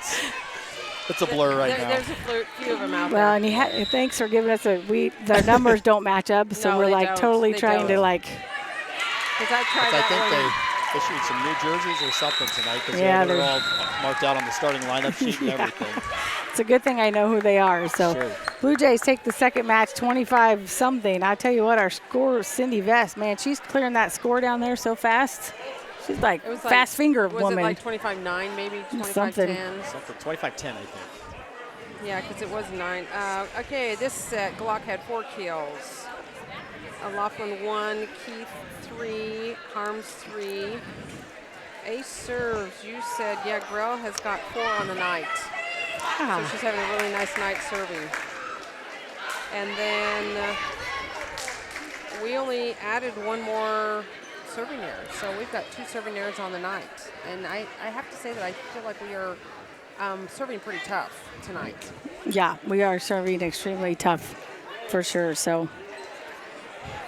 it's a blur right now. There's a few of them out Well, there. and thanks for giving us their numbers don't match up, so No, we're they like don't. totally They trying to don't. like. Because I tried I that think one. they issued some new jerseys or something tonight because Yeah, they're they're- all marked out on the starting lineup sheet and Yeah. everything. It's a good thing I know who they are. So Sure. Blue Jays take the second match, 25-something. I tell you what, our scorer, Cindy Vest, man, she's clearing that score down there so fast. She's like It was fast finger was woman. it like 25-9 maybe? 25-10? Something. Something 25-10, I think. Yeah, because it was 9. Okay, this set, Glock had 4 kills. Laughlin 1, Keith 3, Harms 3. Ace serves, you said, yeah, Grell has got 4 on the night. Ah. So she's having a really nice night serving. And then we only added 1 more serving error. So we've got 2 serving errors on the night. And I have to say that I feel like we are serving pretty tough tonight. Yeah, we are serving extremely tough for sure. So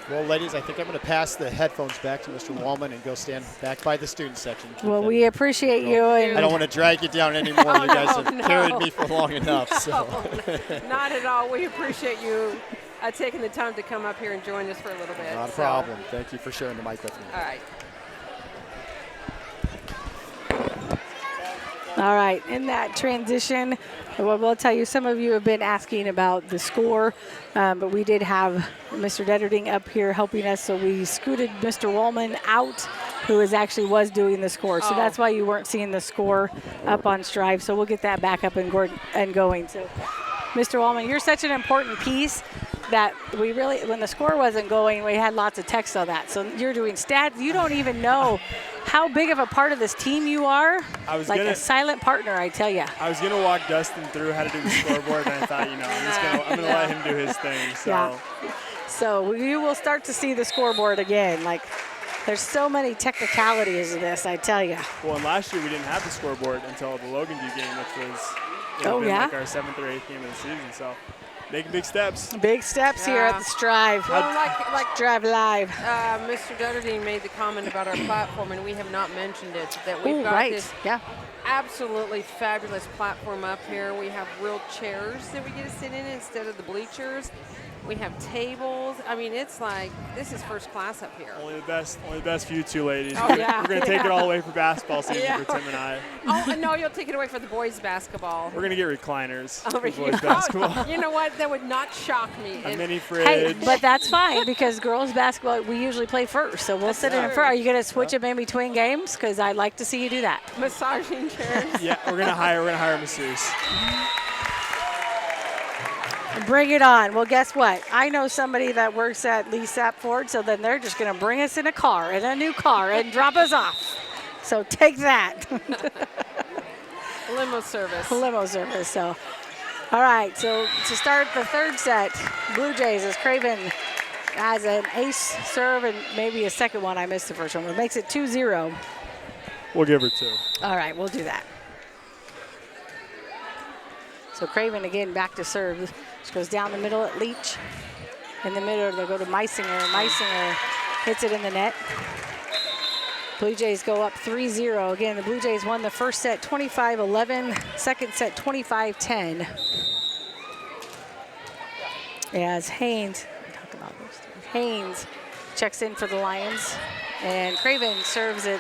Well, ladies, I think I'm going to pass the headphones back to Mr. Wallman and go stand back by the student section. well, we appreciate you. And I don't want to drag you down anymore. You guys have no. carried me for long enough. So. Not at all. We appreciate you taking the time to come up here and join us for a little bit. Not a So, problem. Thank you for sharing the mic with me. All right. All right, in that transition, well, we'll tell you, some of you have been asking about the score, but we did have Mr. Detterding up here helping us, so we scooted Mr. Wallman out, who was doing the score. So that's why you weren't seeing the score up on Strive. So we'll get that back up and going. So, Mr. Wallman, you're such an important piece that we really, when the score wasn't going, we had lots of text on that. So you're doing stats. You don't even know how big of a part of this team you are. I was like gonna- a silent partner, I tell you. I was gonna walk Dustin through how to do the scoreboard, and I thought, I'm gonna let him do his thing. So Yeah. So you will start to see the scoreboard again. Like, there's so many technicalities of this, I tell you. well, and last year we didn't have the scoreboard until the Logan View game, which was Oh, been yeah? like our 7th or 8th game of the season. So making big steps. Big steps here at Yeah. the Strive. Well, like Strive Live. Mr. Detterding made the comment about our platform, and we have not mentioned it, that we've Ooh, got right. this Yeah. absolutely fabulous platform up here. We have real chairs that we get to sit in instead of the bleachers. We have tables. I mean, it's like, this is first class up here. Only the best for you two ladies. Oh, yeah. We're gonna take it all away for basketball season Yeah. for Tim and I. Oh, no, you'll take it away for the boys basketball. We're gonna get recliners Over for boys here. basketball. You know what? That would not shock me. A And mini fridge. Hey, but that's fine because girls basketball, we usually play first. So we'll sit in true. front. Are you going to switch them in between games? Because I'd like to see you do that. massaging chairs. Yeah, we're gonna hire a masseuse. Bring it on. Well, guess what? I know somebody that works at Lee Sapp Ford, so then they're just going to bring us in a new car, and drop us off. So take that. Limo service. Limo service. So, all right. So to start the third set, Blue Jays as Craven has an ace serve and maybe a second one. I missed the first one. It makes it 2-0. We'll give her 2. All right, we'll do that. So Craven again back to serve. She goes down the middle at Leach. In the middle, they'll go to Meisinger. Meisinger hits it in the net. Blue Jays go up 3-0. Again, the Blue Jays won the first set 25-11, second set 25-10. As Haynes, talk about those things. Haynes checks in for the Lions, and Craven serves it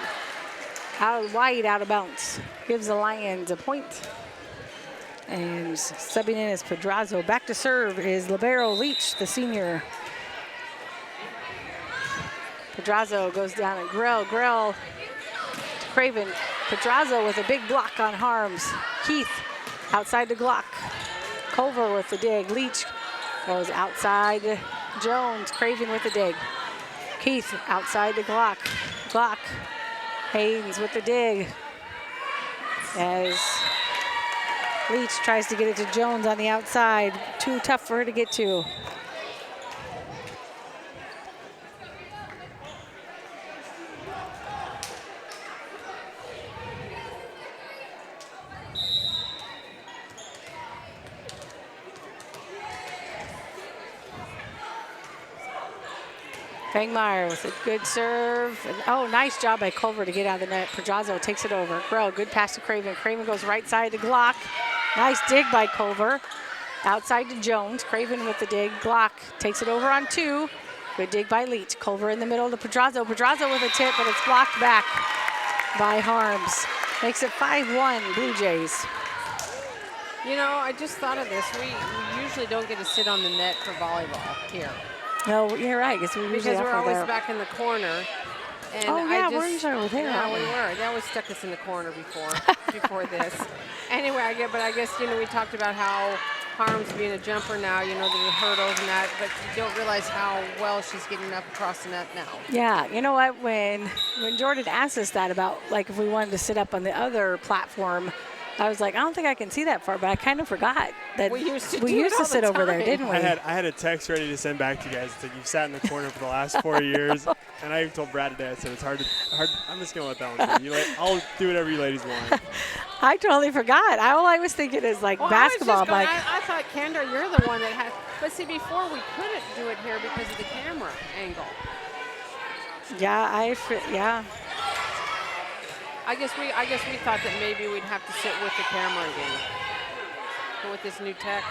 out wide, out of bounds. Gives the Lions a point. And subbing in is Pedrazo. Back to serve is Libero Leach, the senior. Pedrazo goes down and Grell to Craven. Pedrazo with a big block on Harms. Keith outside the Glock. Culver with the dig. Leach goes outside. Jones, Craven with the dig. Keith outside the Glock. Glock. Haynes with the dig. As Leach tries to get it to Jones on the outside. Too tough for her to get to. Fangmeyer with a good serve. And, oh, nice job by Culver to get out of the net. Pedraza takes it over. Grell, good pass to Craven. Craven goes right side to Glock. Nice dig by Culver. Outside to Jones. Craven with the dig. Glock takes it over on 2. Good dig by Leach. Culver in the middle to Pedraza. Pedraza with a tip, but it's blocked back by Harms. Makes it 5-1 Blue Jays. You know, I just thought of this. We usually don't get to sit on the net for volleyball here. No, you're right. Because we're always back in the corner. And oh, yeah, we're usually over there. Yeah, we were. They always stuck us in the corner before this. Anyway, I guess, you know, we talked about how Harms being a jumper now, you know, the hurdles and that, but you don't realize how well she's getting up across the net now. Yeah, you know what? When Jordan asked us that about, like, if we wanted to sit up on the other platform, I was like, I don't think I can see that far, but I kind of forgot that we used to sit over there, didn't we? I had a text ready to send back to you guys. It's like, you've sat in the corner for the last 4 years. And I told Brad today, I said, it's hard. I'm just going to let that one go. I'll do whatever you ladies want. I totally forgot. All I was thinking is, like, basketball. I thought, Kendra, you're the one that had. But see, before we couldn't do it here because of the camera angle. Yeah, yeah. I guess we thought that maybe we'd have to sit with the camera again. But with this new tech,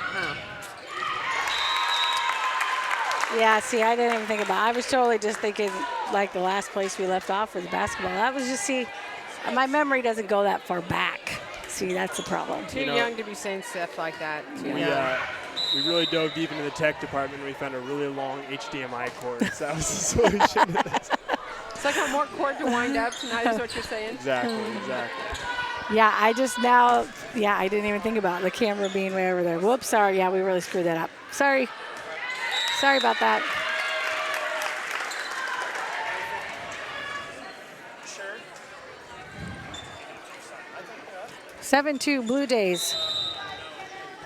Yeah, see, I didn't even think about it. I was totally just thinking, like, the last place we left off was basketball. That was just, see, my memory doesn't go that far back. See, that's the problem. Too young to be saying stuff like that. We really dove deep into the tech department and we found a really long HDMI cord. So that was the solution. It's like a more cord to wind up tonight is what you're saying? Exactly. Yeah, I didn't even think about the camera being way over there. Whoops, sorry. Yeah, we really screwed that up. Sorry about that. Sure. 7-2 Blue Jays.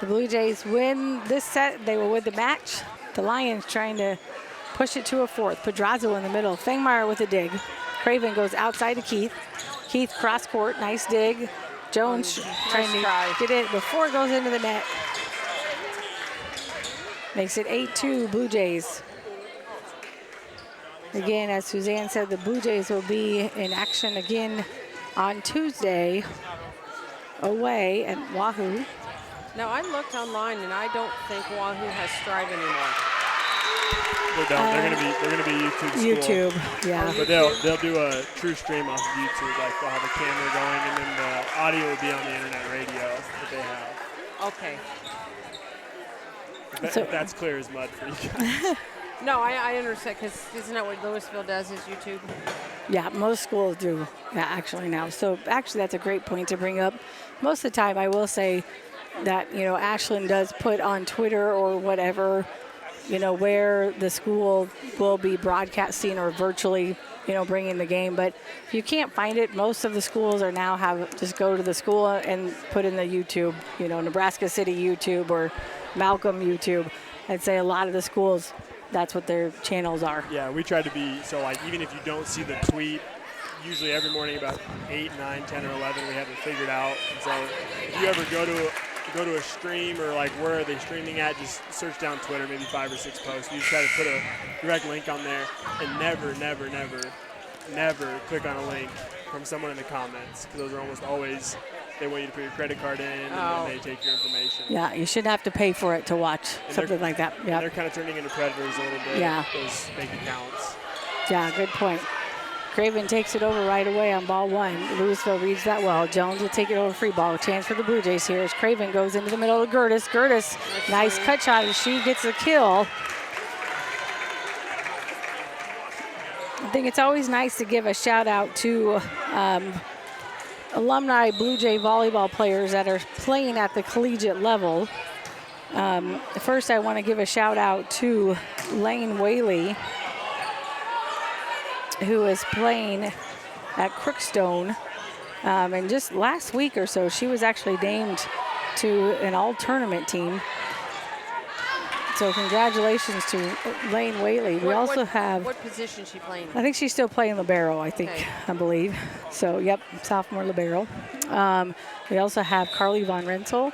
The Blue Jays win this set. They will win the match. The Lions trying to push it to a 4th. Pedraza in the middle. Fangmeyer with a dig. Craven goes outside to Keith. Keith cross court. Nice dig. Jones trying to get it before it goes into the net. Makes it 8-2 Blue Jays. Again, as Suzanne said, the Blue Jays will be in action again on Tuesday away at Wahoo. Now, I looked online, and I don't think Wahoo has Strive anymore. They don't. They're gonna be YouTube. Yeah. But they'll do a true stream off of YouTube. Like they'll have a camera going, and then the audio will be on the internet radio that they have. Okay. If that's clear as mud for you guys. No, I understand, because isn't that what Louisville does, is YouTube? Yeah, most schools do, actually now. So actually that's a great point to bring up. Most of the time I will say that, you know, Ashland does put on Twitter or whatever, you know, where the school will be broadcasting or virtually, you know, bringing the game. But if you can't find it, most of the schools are now just go to the school and put in the YouTube, you know, Nebraska City YouTube or Malcolm YouTube. I'd say a lot of the schools, that's what their channels are. Yeah, we try to be, so like even if you don't see the tweet, usually every morning about 8, 9, 10, or 11 we have it figured out. And so if you ever go to a stream or like where are they streaming at, just search down Twitter, maybe 5 or 6 posts. You just try to put a direct link on there, and never click on a link from someone in the comments, because those are almost always, they want you to put your credit card in and then they take your information. Yeah, you shouldn't have to pay for it to watch something like that. Yeah, they're kind of turning into predators a little bit. Yeah. Those fake accounts. Yeah, good point. Craven takes it over right away on ball 1. Louisville reads that well. Jones will take it over free ball. Chance for the Blue Jays here as Craven goes into the middle of Gertis. Gertis, nice cut shot as she gets the kill. I think it's always nice to give a shout out to alumni Blue Jay volleyball players that are playing at the collegiate level. First, I want to give a shout out to Lane Whaley, who is playing at Crookstone. And just last week or so, she was actually named to an all-tournament team. So congratulations to Lane Whaley. We also have... What position is she playing? I think she's still playing libero, I believe. So, yep, sophomore libero. We also have Carly Von Renssel,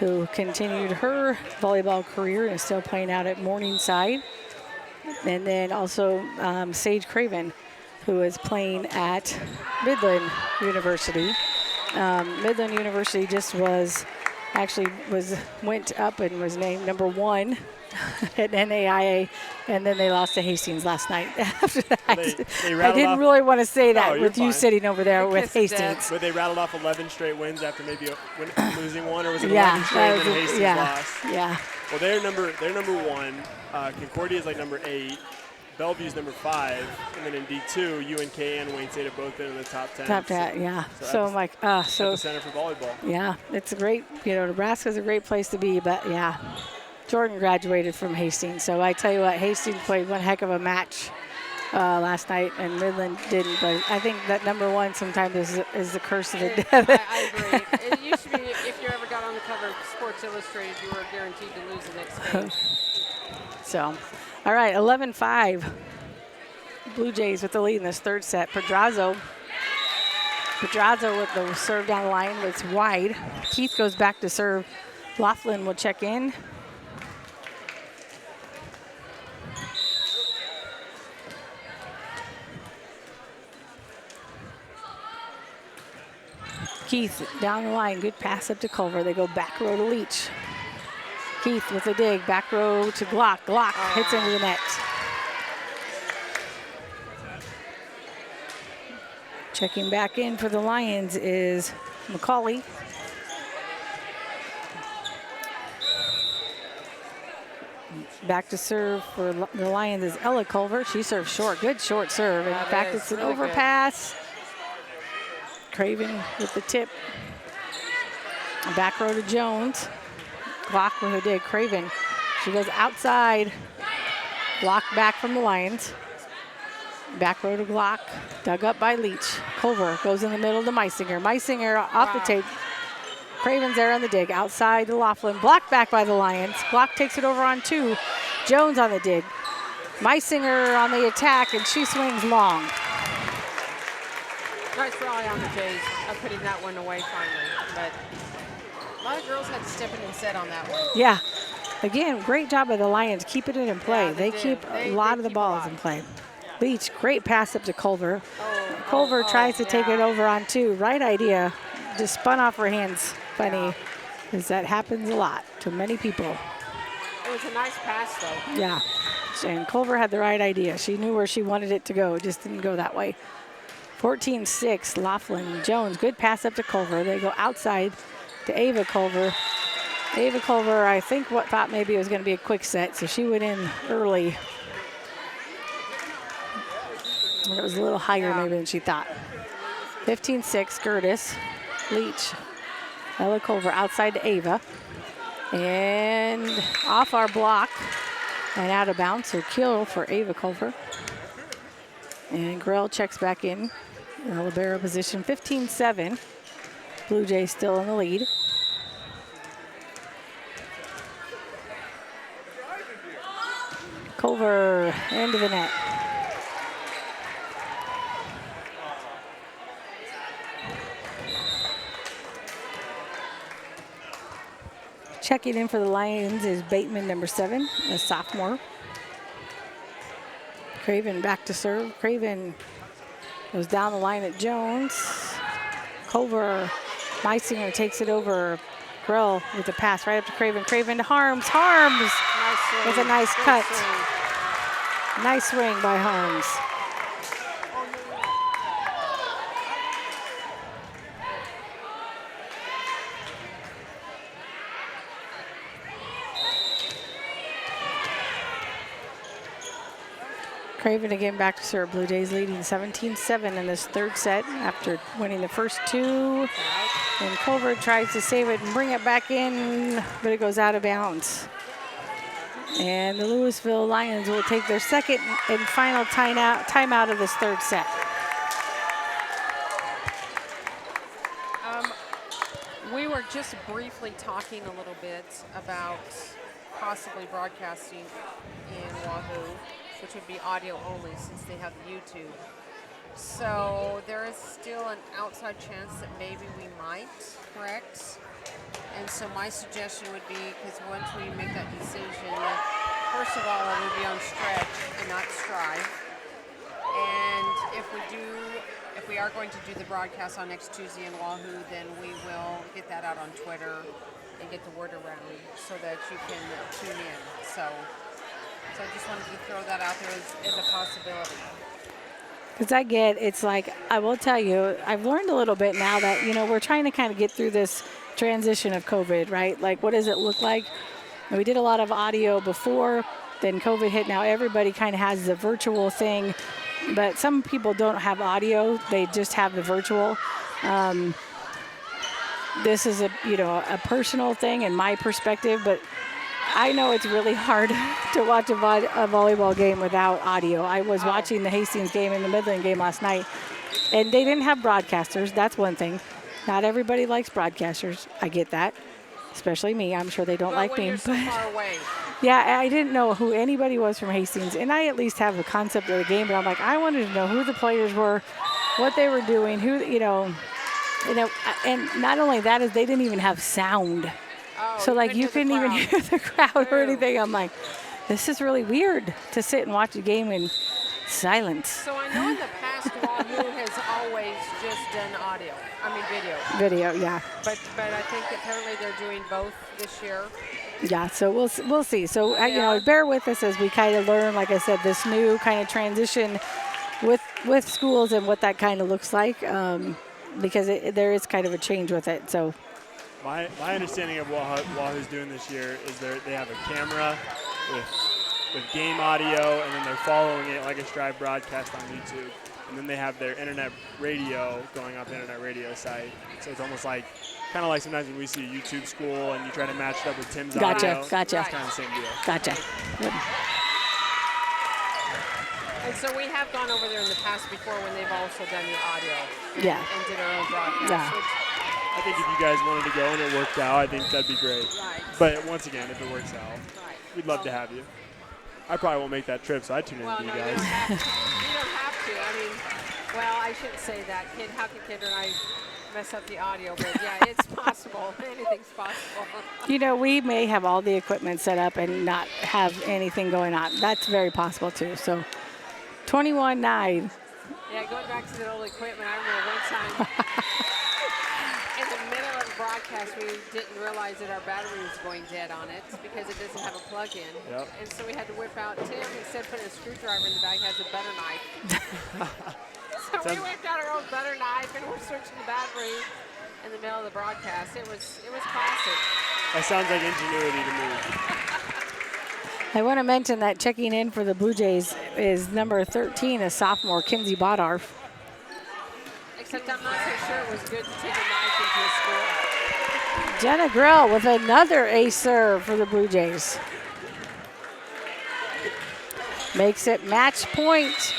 who continued her volleyball career and is still playing out at Morningside. And then also Sage Craven, who is playing at Midland University. Midland University just went up and was named #1 at NAIA, and then they lost to Hastings last night. After that, I didn't really want to say that with you sitting over there with Hastings. But they rattled off 11 straight wins after maybe losing one, or was it 11 straight and then Hastings lost? Yeah. Well, they're number 1. Concordia is like number 8. Bellevue's number 5, and then in D2, UNK and Wayne State have both been in the top 10. Top 10, yeah. So I'm like, at the center for volleyball. Yeah, it's a great, Nebraska's a great place to be, but yeah. Jordan graduated from Hastings, so I tell you what, Hastings played one heck of a match last night, and Midland didn't. But I think that #1 sometimes is the curse of the day. I agree. It used to be if you ever got on the cover of Sports Illustrated, you were guaranteed to lose the next game. So, all right, 11-5. Blue Jays with the lead in this third set. Pedraza with the serve down the line. It's wide. Keith goes back to serve. Laughlin will check in. Keith down the line, good pass up to Culver. They go back row to Leach. Keith with a dig, back row to Glock. Glock hits into the net. Checking back in for the Lions is McCauley. Back to serve for the Lions is Ella Culver. She serves short, good short serve. In fact, it's an overpass. Craven with the tip. Back row to Jones. Glock with a dig. Craven, she goes outside. Blocked back from the Lions. Back row to Glock. Dug up by Leach. Culver goes in the middle to Meisinger. Meisinger off the tape. Craven's there on the dig. Outside to Laughlin. Blocked back by the Lions. Glock takes it over on 2. Jones on the dig. Meisinger on the attack, and she swings long. Nice rally on the Jays of putting that one away finally. But a lot of girls had to step in and set on that one. Yeah. Again, great job of the Lions keeping it in play. Yeah, they keep a lot of the balls in play. Leach, great pass up to Culver. Culver tries to take it over on 2. Right idea. Just spun off her hands. Funny, because that happens a lot to many people. It was a nice pass, though. Yeah. And Culver had the right idea. She knew where she wanted it to go. It just didn't go that way. 14-6, Laughlin. Jones, good pass up to Culver. They go outside to Ava Culver. Ava Culver, I think, thought maybe it was going to be a quick set, so she went in early. It was a little higher maybe than she thought. 15-6, Gertis. Leach. Ella Culver outside to Ava. And off our block and out of bounds, so kill for Ava Culver. And Grell checks back in. Libero position, 15-7. Blue Jays still in the lead. Culver into the net. Checking in for the Lions is Bateman, #7, a sophomore. Craven back to serve. Craven goes down the line at Jones. Culver, Meisinger takes it over. Grell with the pass right up to Craven. Craven to Harms. Harms with a nice cut. Nice swing by Harms. Craven again back to serve. Blue Jays leading 17-7 in this third set after winning the first 2. And Culver tries to save it and bring it back in, but it goes out of bounds. And the Louisville Lions will take their second and final timeout of this third set. We were just briefly talking a little bit about possibly broadcasting in Wahoo, which would be audio only since they have YouTube. So there is still an outside chance that maybe we might, correct? And so my suggestion would be, because once we make that decision, First of all, it would be on stretch and not strive. And if we are going to do the broadcast on next Tuesday in Wahoo, then we will get that out on Twitter and get the word around so that you can tune in. So I just wanted to throw that out there as a possibility. Because it's like, I will tell you, I've learned a little bit now that, we're trying to kind of get through this transition of COVID, right? Like, what does it look like? And we did a lot of audio before, then COVID hit. Now everybody kind of has the virtual thing, but some people don't have audio. They just have the virtual. This is a personal thing in my perspective, but I know it's really hard to watch a volleyball game without audio. I was watching the Hastings game and the Midland game last night, and they didn't have broadcasters. That's one thing. Not everybody likes broadcasters. I get that, especially me. I'm sure they don't like me. You're so far away. Yeah, I didn't know who anybody was from Hastings, and I at least have a concept of the game, but I'm like, I wanted to know who the players were, what they were doing, and not only that is they didn't even have sound. So, like, you couldn't even hear the crowd or anything. I'm like, this is really weird to sit and watch a game in silence. So I know in the past, Wahoo has always just done video. Video, yeah. But I think apparently they're doing both this year. Yeah, so we'll see. So, bear with us as we kind of learn, like I said, this new kind of transition with schools and what that kind of looks like, because there is kind of a change with it. So. My understanding of what Wahoo's doing this year is they have a camera with game audio, and then they're following it like a Strive broadcast on YouTube. And then they have their internet radio going off the internet radio site. So it's almost like, kind of like sometimes when we see a YouTube school and you try to match it up with Tim's audio. Gotcha. It's kind of the same deal. Gotcha. Yep. And so we have gone over there in the past before when they've also done the audio. Yeah. And did our own broadcast. Yeah. I think if you guys wanted to go and it worked out, I think that'd be great. Right. But once again, if it works out, Right. we'd love to have you. I probably won't make that trip, so I'd tune in to you You guys. don't have to. I mean, well, I shouldn't say that. How can Kendra and I mess up the audio? But yeah, it's possible. Anything's possible. We may have all the equipment set up and not have anything going on. That's very possible too. So 21-9. Yeah, going back to the old equipment, I remember one time in the middle of the broadcast, we didn't realize that our battery was going dead on it because it doesn't have a plug-in. Yep. And so we had to whip out. Tim, instead of putting a screwdriver in the bag, has a butter knife. So we whipped out our own butter knife and we're searching the battery in the middle of the broadcast. It was classic. That sounds like ingenuity to me. I want to mention that checking in for the Blue Jays is number 13, a sophomore, Kinsey Bodarf. Except I'm not so sure it was good to take a knife into a school. Jenna Grell with another ace serve for the Blue Jays. Makes it match point.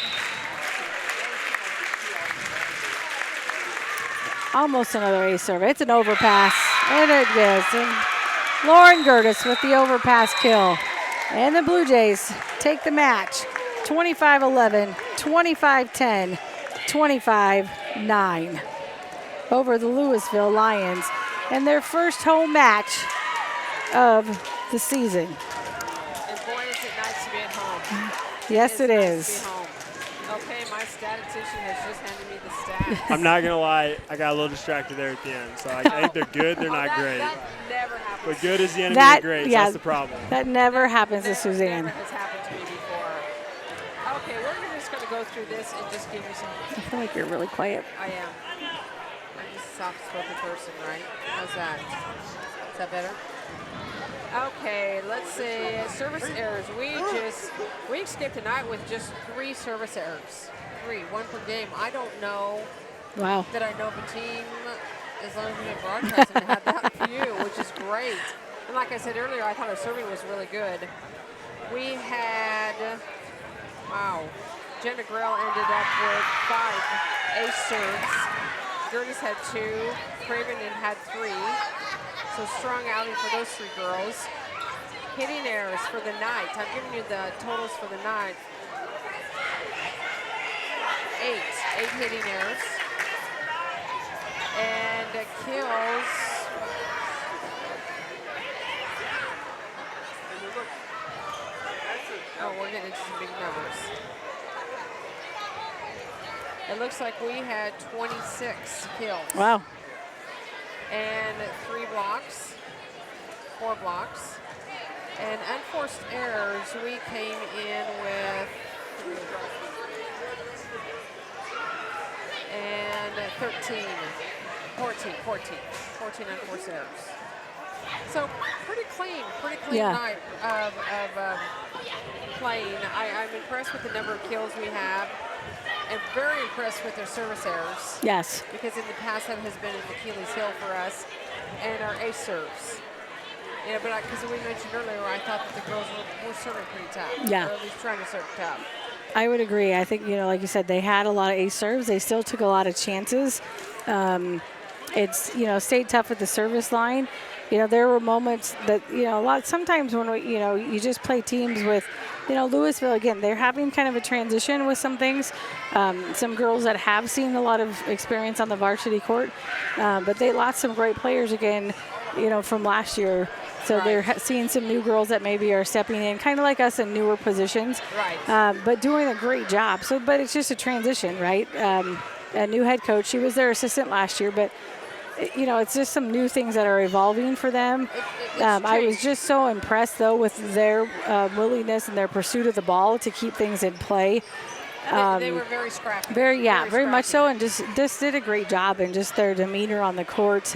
Almost another ace serve. It's an overpass. And it is. And Lauren Gertis with the overpass kill. And the Blue Jays take the match. 25-11, 25-10, 25-9 over the Louisville Lions. And their first home match of the season. And boy, is it nice to be at home. Yes, it nice is. to be home. Okay, my statistician has just handed me the stats. I'm not going to lie, I got a little distracted there at the end. So I think they're good, they're not great. That never happens. But good is the enemy of great, so that's the problem. That never happens to Suzanne. Never has happened to me before. Okay, we're just going to go through this and just give you some. I feel like you're really quiet. I am. I'm just a soft-spoken person, right? How's that? Is that better? Okay, let's see. Service errors. We skipped tonight with just 3 service errors. 3, 1 per game. I don't know Wow. that I know of a team, as long as we've been broadcasting, to have that few, which is great. And like I said earlier, I thought our serving was really good. We had, Jenna Grell ended up with 5 ace serves. Gertis had 2. Craven had 3. So strong outing for those 3 girls. Hitting errors for the night. I'm giving you the totals for the night. 8 hitting errors. And kills. we're getting into some big numbers. It looks like we had 26 kills. Wow. And 3 blocks, 4 blocks. And unforced errors, we came in with 13, 14 unforced errors. So pretty clean Yeah. night of playing. I'm impressed with the number of kills we have, and very impressed with their service errors. Yes. Because in the past that has been an Achilles heel for us, and our ace serves. You know, but because we mentioned earlier, I thought that the girls were serving pretty tough. Yeah. Or at least trying to serve tough. I would agree. I think, like you said, they had a lot of ace serves. They still took a lot of chances. It's, stayed tough at the service line. There were moments that, sometimes when we, you just play teams with, Louisville, again, they're having kind of a transition with some things. Some girls that have seen a lot of experience on the varsity court, but they lost some great players again, from last year. So Right. they're seeing some new girls that maybe are stepping in, kind of like us in newer positions, Right. but doing a great job. So, but it's just a transition, right? A new head coach. She was their assistant last year, but it's just some new things that are evolving for them. I was just so impressed, though, with their willingness and their pursuit of the ball to keep things in play. They were very scrappy. Very much so, scrappy. and just did a great job, and just their demeanor on the court,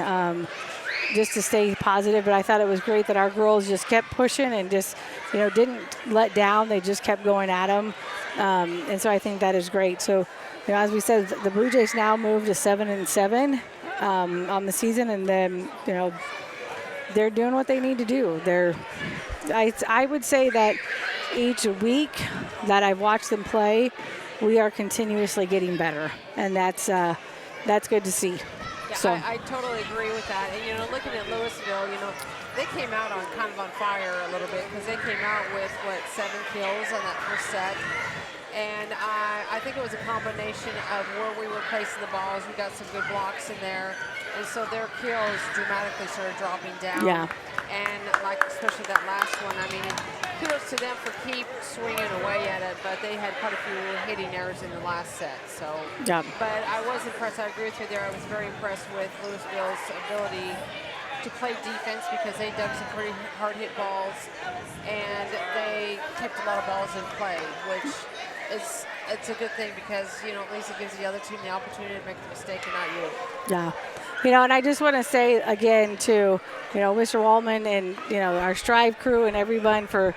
just to stay positive. But I thought it was great that our girls just kept pushing and just, didn't let down. They just kept going at them, and so I think that is great. So, as we said, the Blue Jays now moved to 7-7 on the season, and then they're doing what they need to do. I would say that each week that I've watched them play, we are continuously getting better, and that's good to see. Yeah, So I totally agree with that. And, looking at Louisville, they came out on kind of on fire a little bit because they came out with, 7 kills on that first set. And I think it was a combination of where we were placing the balls. We got some good blocks in there. And so their kills dramatically started dropping down. Yeah. And especially that last one, kudos to them for keep swinging away at it, but they had quite a few hitting errors in the last set. So, yeah. But I was impressed. I agree with you there. I was very impressed with Louisville's ability to play defense because they dug some pretty hard hit balls, and they kept a lot of balls in play, which it's a good thing because, at least it gives the other team the opportunity to make the mistake and not you. Yeah. And I just want to say again to, Mr. Wallman and, our Strive crew and everyone for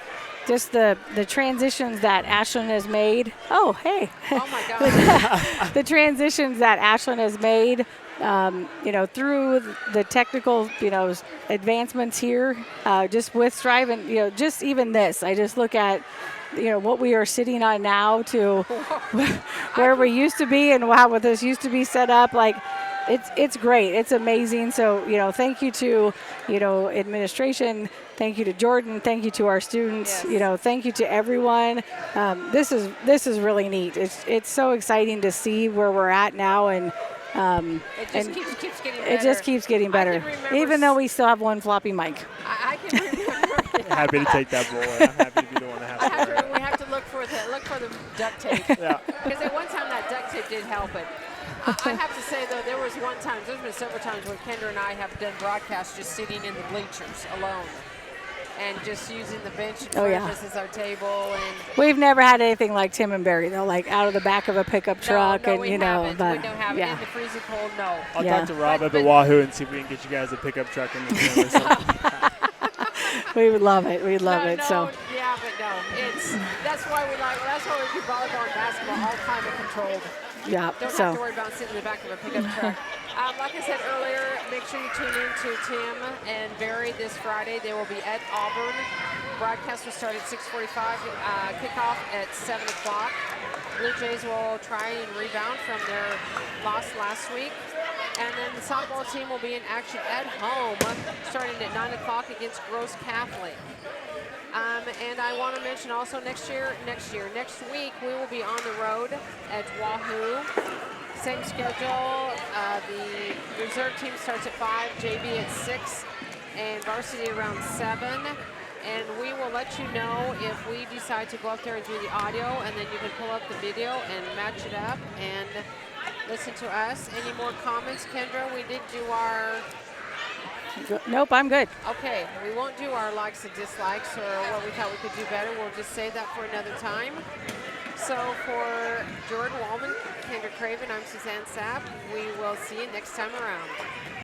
just the transitions that Ashland has made. Oh, hey. Oh, my God. The transitions that Ashland has made, through the technical, advancements here, just with Strive and, just even this. I just look at, what we are sitting on now to where we used to be and how this used to be set up. It's great. It's amazing. So, thank you to, administration. Thank you to Jordan. Thank you to our students. Yes. Thank you to everyone. This is really neat. It's so exciting to see where we're at now, and it just keeps getting better. It just keeps getting better, even though we still have one floppy mic. I can remember. Happy to take that role. I'm happy to be the one that has to. We have to look for the duct tape. Yeah. Because at one time that duct tape did help it. I have to say, though, there's been several times when Kendra and I have done broadcasts just sitting in the bleachers alone and just using the bench in front of us as our table. And we've never had anything like Tim and Barry, though, like out of the back of a pickup truck. No, and we haven't. We don't have it in the freezing cold, no. I'll talk to Rob up at Wahoo and see if we can get you guys a pickup truck in the gym or something. We would love it. We'd love it. So. Yeah, but no. That's why we do volleyball and basketball all climate controlled. Yeah. Don't have to worry about sitting in the back of a pickup truck. Like I said earlier, make sure you tune in to Tim and Barry this Friday. They will be at Auburn. Broadcast will start at 6:45. Kickoff at 7 o'clock. Blue Jays will try and rebound from their loss last week. And then the softball team will be in action at home starting at 9 o'clock against Gross Catholic. And I want to mention also next week, we will be on the road at Wahoo. Same schedule. The reserve team starts at 5, JV at 6, and varsity around 7. and we will let you know if we decide to go up there and do the audio, and then you can pull up the video and match it up and listen to us. Any more comments, Kendra? We did do our... Nope, I'm good. Okay, we won't do our likes and dislikes or what we thought we could do better. We'll just save that for another time. So for Jordan Wallman, Kendra Craven, I'm Suzanne Sapp. We will see you next time around.